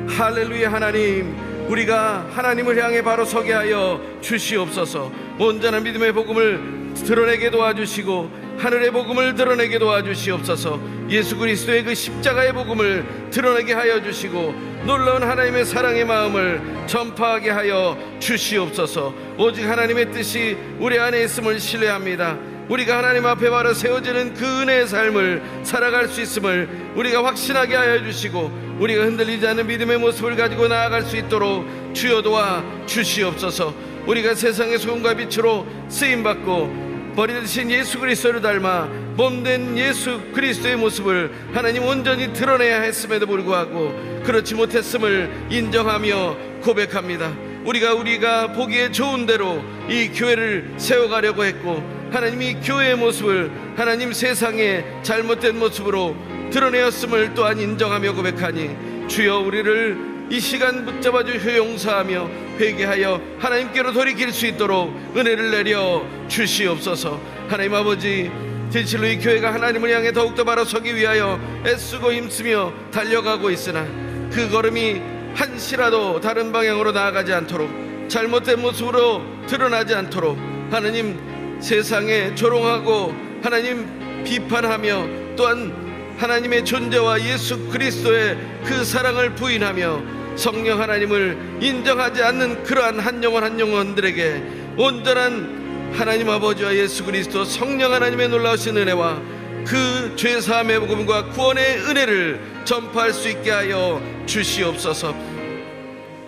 할렐루야. 하나님 우리가 하나님을 향해 바로 서게 하여 주시옵소서. 온전한 믿음의 복음을 드러내게 도와주시고 하늘의 복음을 드러내게 도와주시옵소서. 예수 그리스도의 그 십자가의 복음을 드러내게 하여 주시고 놀라운 하나님의 사랑의 마음을 전파하게 하여 주시옵소서. 오직 하나님의 뜻이 우리 안에 있음을 신뢰합니다. 우리가 하나님 앞에 바로 세워지는 그 은혜의 삶을 살아갈 수 있음을 우리가 확신하게 하여 주시고, 우리가 흔들리지 않는 믿음의 모습을 가지고 나아갈 수 있도록 주여 도와 주시옵소서. 우리가 세상의 소금과 빛으로 쓰임받고 버리신 예수 그리스도를 닮아 몸된 예수 그리스도의 모습을 하나님 온전히 드러내야 했음에도 불구하고 그렇지 못했음을 인정하며 고백합니다. 우리가 보기에 좋은 대로 이 교회를 세워가려고 했고, 하나님 이 교회의 모습을 하나님 세상의 잘못된 모습으로 드러내었음을 또한 인정하며 고백하니, 주여 우리를 이 시간 붙잡아 주시어 용서하며 회개하여 하나님께로 돌이킬 수 있도록 은혜를 내려 주시옵소서. 하나님 아버지, 진실로 이 교회가 하나님을 향해 더욱더 바로 서기 위하여 애쓰고 힘쓰며 달려가고 있으나 그 걸음이 한시라도 다른 방향으로 나아가지 않도록, 잘못된 모습으로 드러나지 않도록 하나님 세상에 조롱하고 하나님 비판하며 또한 하나님의 존재와 예수 그리스도의 그 사랑을 부인하며 성령 하나님을 인정하지 않는 그러한 한 영혼 한 영혼들에게 온전한 하나님 아버지와 예수 그리스도 성령 하나님의 놀라우신 은혜와 그 죄사함의 복음과 구원의 은혜를 전파할 수 있게 하여 주시옵소서.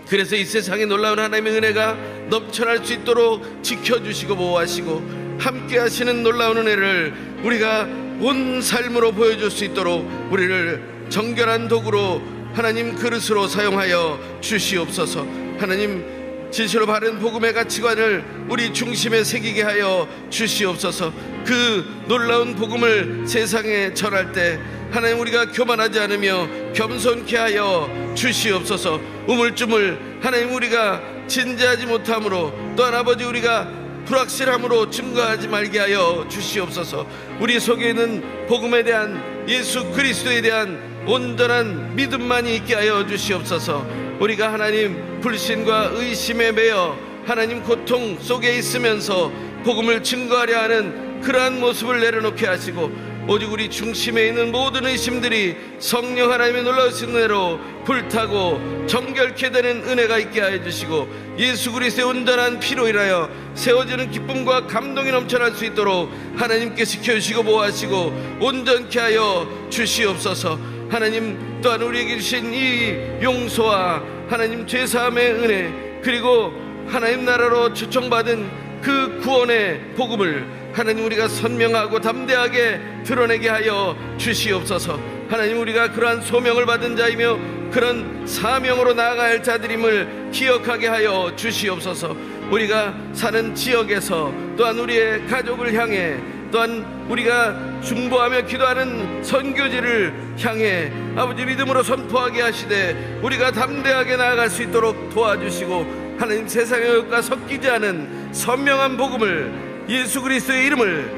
그래서 이 세상에 놀라운 하나님의 은혜가 넘쳐날 수 있도록 지켜주시고 보호하시고 함께 하시는 놀라운 은혜를 우리가 온 삶으로 보여줄 수 있도록 우리를 정결한 도구로 하나님 그릇으로 사용하여 주시옵소서. 하나님 진실로 바른 복음의 가치관을 우리 중심에 새기게 하여 주시옵소서. 그 놀라운 복음을 세상에 전할 때 하나님 우리가 교만하지 않으며 겸손케 하여 주시옵소서. 우물쭈물 하나님 우리가 진지하지 못함으로, 또한 아버지 우리가 불확실함으로 증거하지 말게 하여 주시옵소서. 우리 속에 있는 복음에 대한, 예수 그리스도에 대한 온전한 믿음만이 있게 하여 주시옵소서. 우리가 하나님 불신과 의심에 매여 하나님 고통 속에 있으면서 복음을 증거하려 하는 그러한 모습을 내려놓게 하시고, 오직 우리 중심에 있는 모든 의심들이 성령 하나님의 놀라우신 은혜로 불타고 정결케 되는 은혜가 있게 하여 주시고, 예수 그리스도의 온전한 피로 인하여 세워지는 기쁨과 감동이 넘쳐날 수 있도록 하나님께 지켜주시고 보호하시고 온전케 하여 주시옵소서. 하나님 또한 우리에게 주신 이 용서와 하나님 죄사함의 은혜, 그리고 하나님 나라로 초청받은 그 구원의 복음을 하나님 우리가 선명하고 담대하게 드러내게 하여 주시옵소서. 하나님 우리가 그러한 소명을 받은 자이며 그런 사명으로 나아가야 할 자들임을 기억하게 하여 주시옵소서. 우리가 사는 지역에서 또한 우리의 가족을 향해, 또한 우리가 중보하며 기도하는 선교지를 향해 아버지 믿음으로 선포하게 하시되 우리가 담대하게 나아갈 수 있도록 도와주시고, 하나님 세상의 것과 섞이지 않은 선명한 복음을, 예수 그리스도의 이름을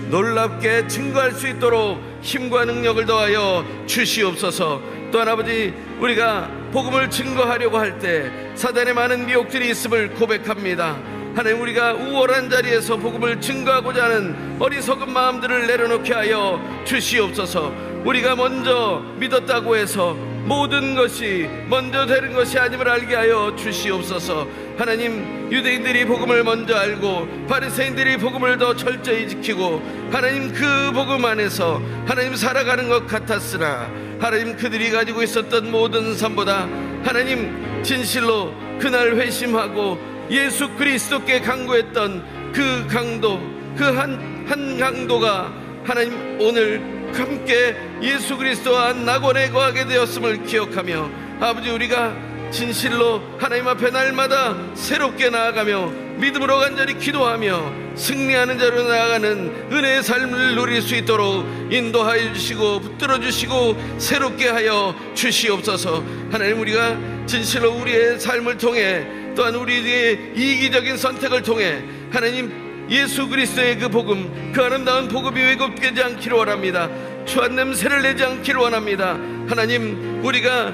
놀랍게 증거할 수 있도록 힘과 능력을 더하여 주시옵소서. 또한 아버지 우리가 복음을 증거하려고 할 때 사단의 많은 미혹들이 있음을 고백합니다. 하나님 우리가 우월한 자리에서 복음을 증거하고자 하는 어리석은 마음들을 내려놓게 하여 주시옵소서. 우리가 먼저 믿었다고 해서 모든 것이 먼저 되는 것이 아님을 알게 하여 주시옵소서. 하나님 유대인들이 복음을 먼저 알고 바리새인들이 복음을 더 철저히 지키고 하나님 그 복음 안에서 하나님 살아가는 것 같았으나, 하나님 그들이 가지고 있었던 모든 삶보다 하나님 진실로 그날 회심하고 예수 그리스도께 강구했던 그 강도, 그 한 강도가 하나님 오늘 함께 예수 그리스도와 낙원에 거하게 되었음을 기억하며, 아버지 우리가 진실로 하나님 앞에 날마다 새롭게 나아가며 믿음으로 간절히 기도하며 승리하는 자로 나아가는 은혜의 삶을 누릴 수 있도록 인도하여 주시고 붙들어 주시고 새롭게 하여 주시옵소서. 하나님 우리가 진실로 우리의 삶을 통해, 또한 우리의 이기적인 선택을 통해 하나님 예수 그리스도의 그 복음, 그 아름다운 복음이 왜곡되지 않기를 원합니다. 추한 냄새를 내지 않기를 원합니다. 하나님 우리가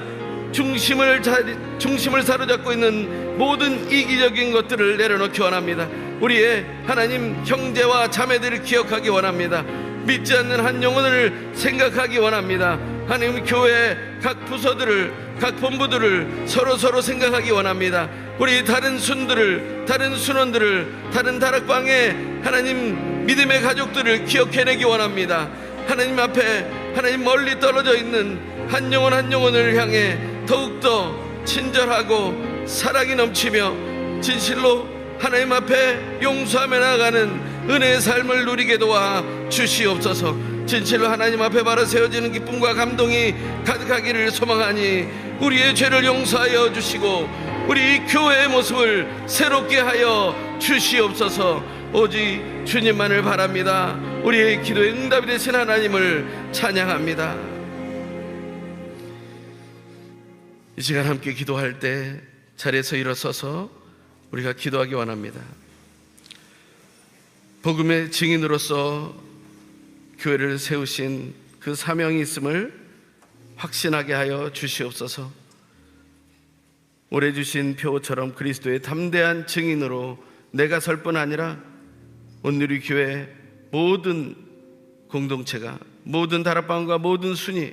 중심을 사로잡고 있는 모든 이기적인 것들을 내려놓기 원합니다. 우리의 하나님 형제와 자매들을 기억하기 원합니다. 믿지 않는 한 영혼을 생각하기 원합니다. 하나님 교회 각 부서들을, 각 본부들을 서로 생각하기 원합니다. 우리 다른 순들을, 다른 순원들을, 다른 다락방에 하나님 믿음의 가족들을 기억해내기 원합니다. 하나님 앞에 하나님 멀리 떨어져 있는 한 영혼 한 영혼을 향해 더욱더 친절하고 사랑이 넘치며 진실로 하나님 앞에 용서하며 나아가는 은혜의 삶을 누리게 도와 주시옵소서. 진실로 하나님 앞에 바로 세워지는 기쁨과 감동이 가득하기를 소망하니 우리의 죄를 용서하여 주시고 우리 교회의 모습을 새롭게 하여 주시옵소서. 오직 주님만을 바랍니다. 우리의 기도에 응답이 되신 하나님을 찬양합니다. 이 시간 함께 기도할 때 자리에서 일어서서 우리가 기도하기 원합니다. 복음의 증인으로서 교회를 세우신 그 사명이 있음을 확신하게 하여 주시옵소서. 올해 주신 표처럼 그리스도의 담대한 증인으로 내가 설 뿐 아니라 온누리 교회 모든 공동체가, 모든 다락방과 모든 순위,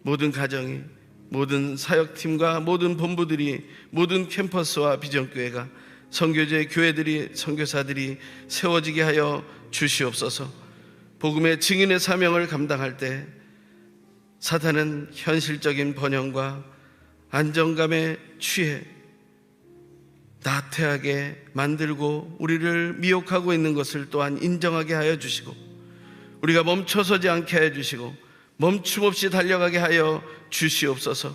모든 가정이, 모든 사역팀과 모든 본부들이, 모든 캠퍼스와 비전교회가, 선교제 교회들이, 선교사들이 세워지게 하여 주시옵소서. 복음의 증인의 사명을 감당할 때 사탄은 현실적인 번영과 안정감에 취해 나태하게 만들고 우리를 미혹하고 있는 것을 또한 인정하게 하여 주시고, 우리가 멈춰서지 않게 하여 주시고 멈춤 없이 달려가게 하여 주시옵소서.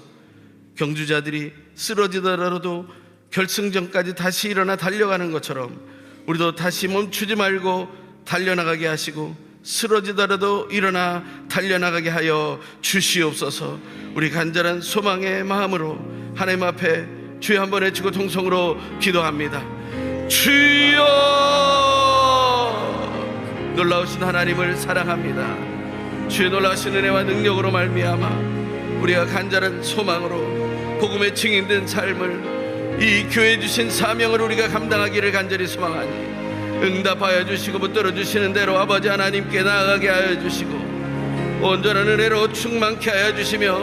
경주자들이 쓰러지더라도 결승전까지 다시 일어나 달려가는 것처럼 우리도 다시 멈추지 말고 달려나가게 하시고 쓰러지더라도 일어나 달려나가게 하여 주시옵소서. 우리 간절한 소망의 마음으로 하나님 앞에 주여 한번 외치고 통성으로 기도합니다. 주여, 놀라우신 하나님을 사랑합니다. 주의 놀라우신 은혜와 능력으로 말미암아 우리가 간절한 소망으로 복음의 증인된 삶을, 이 교회에 주신 사명을 우리가 감당하기를 간절히 소망하니 응답하여 주시고 붙들어 주시는 대로 아버지 하나님께 나아가게 하여 주시고 온전한 은혜로 충만케 하여 주시며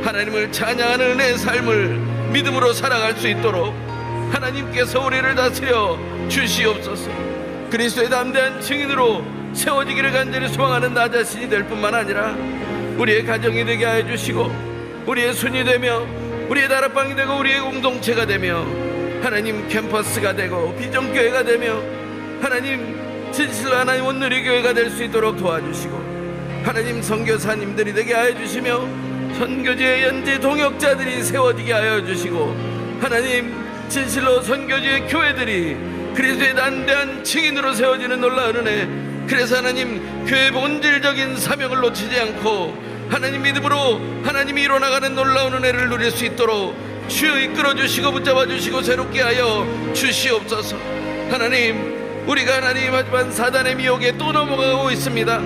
하나님을 찬양하는 은혜의 삶을 믿음으로 살아갈 수 있도록 하나님께서 우리를 다스려 주시옵소서. 그리스도의 담대한 증인으로 세워지기를 간절히 소망하는 나 자신이 될 뿐만 아니라 우리의 가정이 되게 하여 주시고 우리의 순이 되며 우리의 다락방이 되고 우리의 공동체가 되며 하나님 캠퍼스가 되고 비전교회가 되며 하나님 진실로 하나님 온누리 교회가 될 수 있도록 도와주시고 하나님 선교사님들이 되게 하여 주시며 선교지의 연지 동역자들이 세워지게 하여 주시고 하나님 진실로 선교지의 교회들이 그리스도의 담대한 증인으로 세워지는 놀라운 은혜, 그래서 하나님 교회의 본질적인 사명을 놓치지 않고 하나님 믿음으로 하나님이 이뤄나가는 놀라운 은혜를 누릴 수 있도록 주여 이끌어 주시고 붙잡아 주시고 새롭게 하여 주시옵소서. 하나님, 우리가 하나님 하지만 사단의 미혹에 또 넘어가고 있습니다.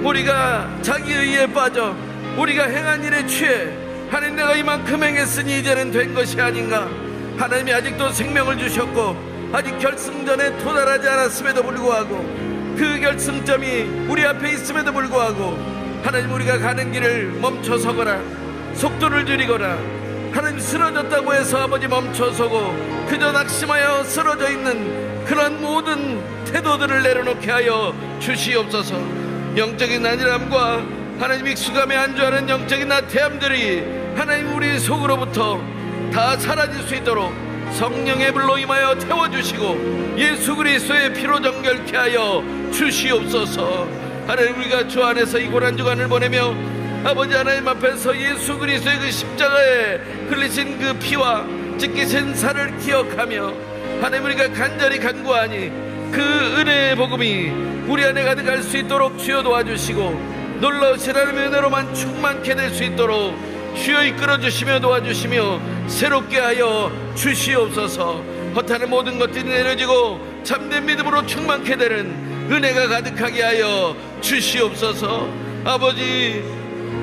우리가 자기의에 빠져 우리가 행한 일에 취해 하나님 내가 이만큼 행했으니 이제는 된 것이 아닌가. 하나님이 아직도 생명을 주셨고 아직 결승전에 도달하지 않았음에도 불구하고 그 결승점이 우리 앞에 있음에도 불구하고 하나님 우리가 가는 길을 멈춰서거나 속도를 줄이거나 하나님 쓰러졌다고 해서 아버지 멈춰서고 그저 낙심하여 쓰러져 있는 그런 모든 태도들을 내려놓게 하여 주시옵소서. 영적인 안일함과 하나님 익숙함에 안주하는 영적인 나태함들이 하나님 우리 속으로부터 다 사라질 수 있도록 성령의 불로 임하여 태워주시고 예수 그리스도의 피로 정결케 하여 주시옵소서. 하나님 우리가 주 안에서 이 고난주간을 보내며 아버지 하나님 앞에서 예수 그리스도의 그 십자가에 흘리신 그 피와 찢기신 살을 기억하며 하나님 우리가 간절히 간구하니 그 은혜의 복음이 우리 안에 가득할 수 있도록 주여 도와주시고 놀라우신 하나님의 은혜로만 충만케 될 수 있도록 주여 이끌어 주시며 도와주시며 새롭게 하여 주시옵소서. 허탄의 모든 것들이 내려지고 참된 믿음으로 충만케 되는 은혜가 가득하게 하여 주시옵소서. 아버지,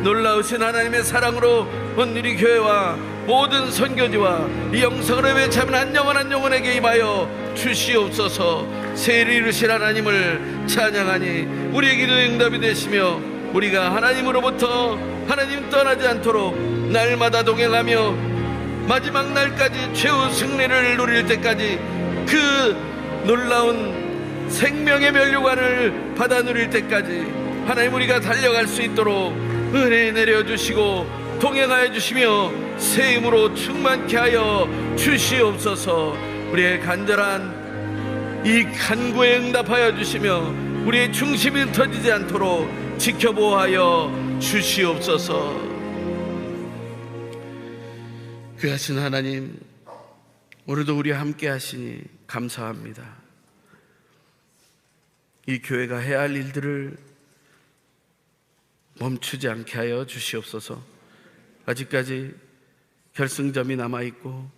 놀라우신 하나님의 사랑으로 온누리 교회와 모든 선교지와 이 영성을 외치는 한 영혼 한 영혼에게 임하여 주시옵소서. 세를 이루실 하나님을 찬양하니 우리의 기도의 응답이 되시며 우리가 하나님으로부터 하나님 떠나지 않도록 날마다 동행하며 마지막 날까지 최후 승리를 누릴 때까지 그 놀라운 생명의 면류관을 받아 누릴 때까지 하나님 우리가 달려갈 수 있도록 은혜 내려주시고 동행하여 주시며 새 힘으로 충만케 하여 주시옵소서. 우리의 간절한 이 간구에 응답하여 주시며 우리의 중심이 흩어지지 않도록 지켜보아하여 주시옵소서. 귀하신 하나님, 오늘도 우리와 함께 하시니 감사합니다. 이 교회가 해야 할 일들을 멈추지 않게 하여 주시옵소서. 아직까지 결승점이 남아있고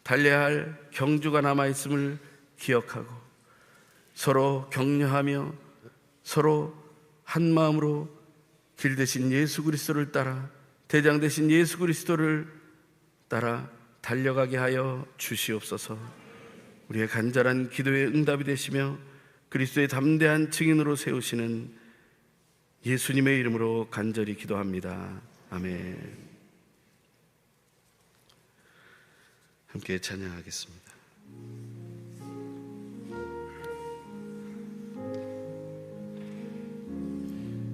달려야 할 경주가 남아있음을 기억하고 서로 격려하며 서로 한 마음으로 길 대신 예수 그리스도를 따라, 대장 대신 예수 그리스도를 따라 달려가게 하여 주시옵소서. 우리의 간절한 기도의 응답이 되시며 그리스도의 담대한 증인으로 세우시는 예수님의 이름으로 간절히 기도합니다. 아멘. 함께 찬양하겠습니다.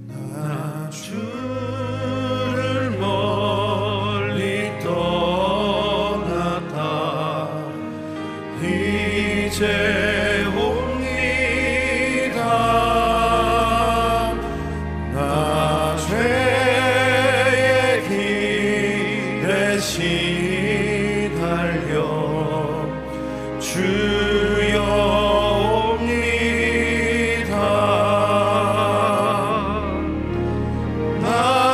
나 주를 멀리 떠났다 이제 옵니다. 나 죄의 길에 시달려 주여 옵니다. 나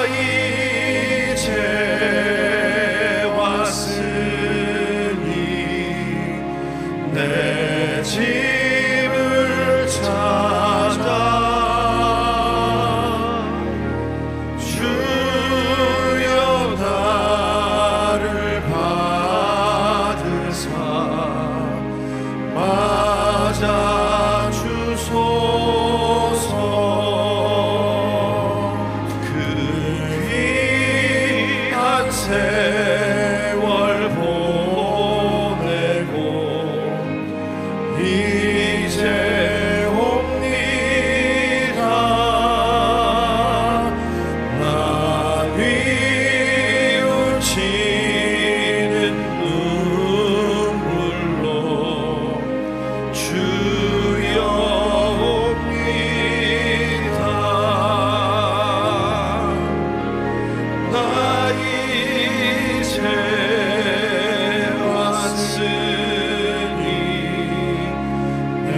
이제 왔으니 내 집을 찾아 주여 나를 받으사 맞아 주소서. 그 귀한 세월 보내고 이제 옵니다. 나 뉘우치는 눈물로 주여 옵니다. 나 이제 왔으니 내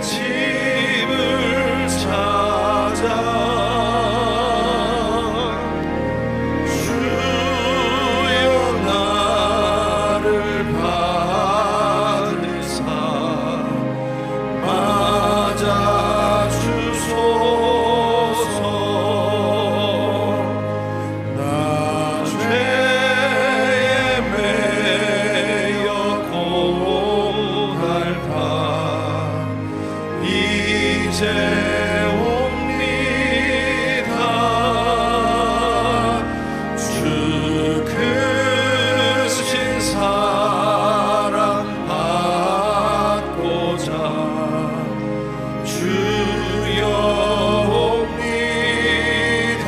집을 찾아 주여 나를 받으사 맞아 주소서. 나 죄에 매여 고달파 이제 옵니다. 주 크신 사랑 받고자 주여 옵니다.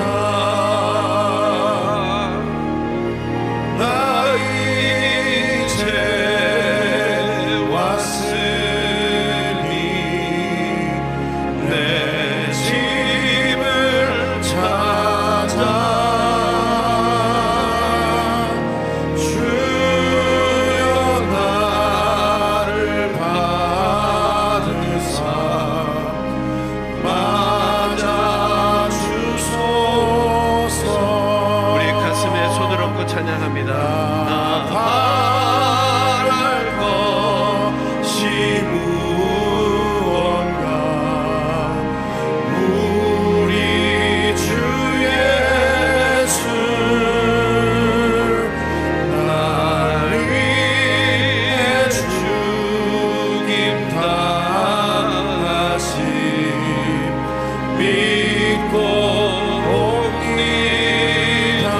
나 이제 왔으니 내 집을 찾아 주여 나를 받으사 맞아 주소서. 우리 가슴에 손을 얹고 찬양합니다. 나 바랄 것이 무언가 우리 주 예수 날 위해 죽임 당하심 믿고 옵니다.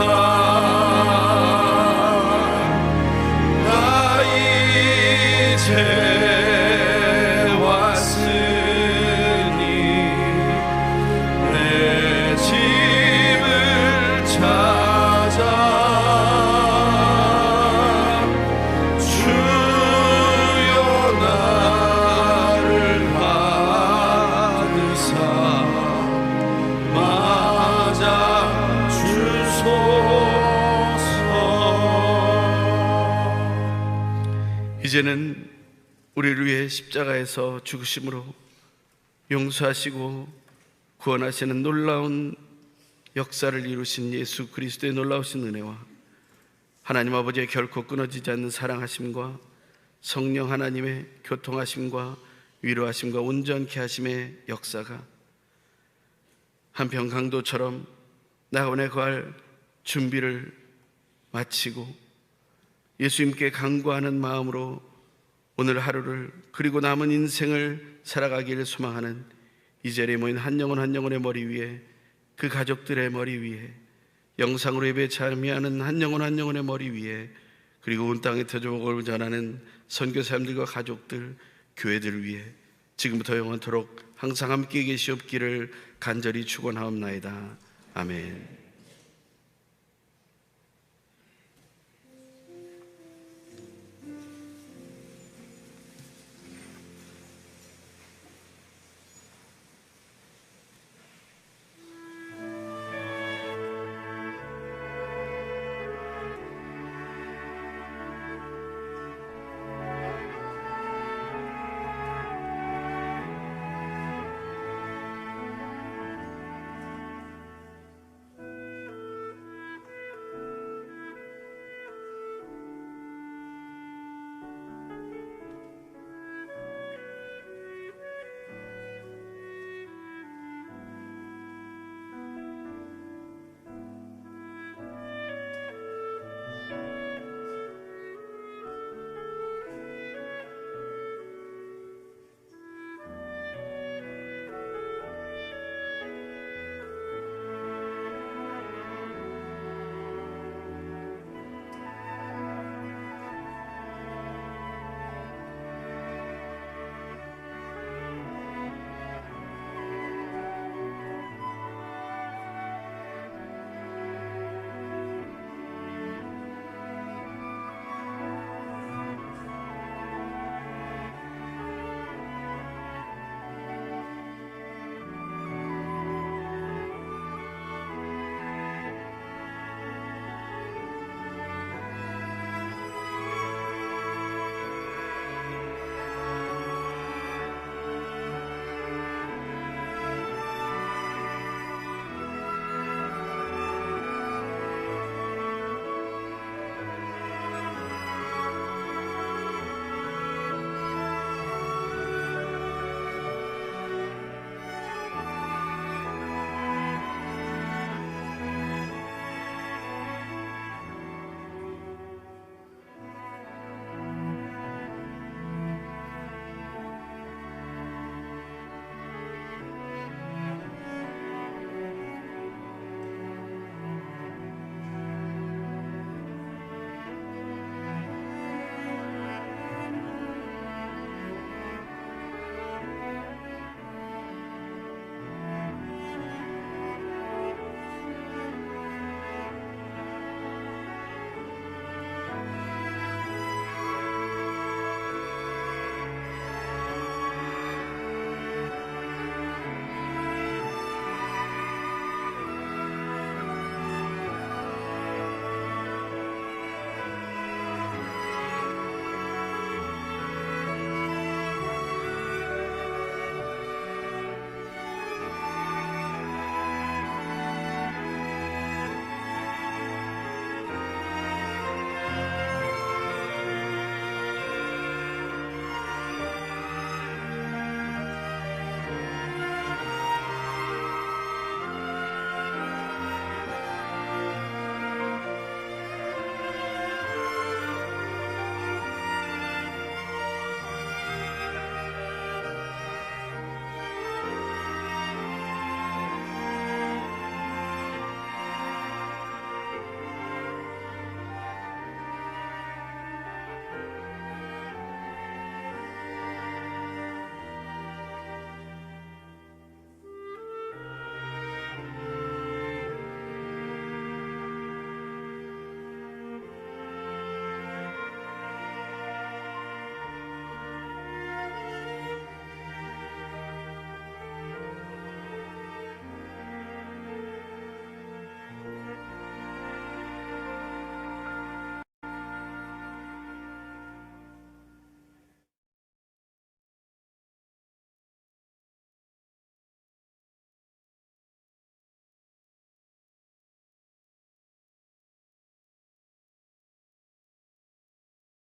이제는 우리를 위해 십자가에서 죽으심으로 용서하시고 구원하시는 놀라운 역사를 이루신 예수 그리스도의 놀라우신 은혜와 하나님 아버지의 결코 끊어지지 않는 사랑하심과 성령 하나님의 교통하심과 위로하심과 온전케 하심의 역사가 한편 강도처럼 낙원에 거할 준비를 마치고 예수님께 간구하는 마음으로 오늘 하루를 그리고 남은 인생을 살아가기를 소망하는 이 자리에 모인 한 영혼 한 영혼의 머리 위에, 그 가족들의 머리 위에, 영상으로 예배에 참여하는 한 영혼 한 영혼의 머리 위에, 그리고 온 땅에 터져복음을 전하는 선교사님들과 가족들, 교회들 위에 지금부터 영원토록 항상 함께 계시옵기를 간절히 축원하옵나이다. 아멘.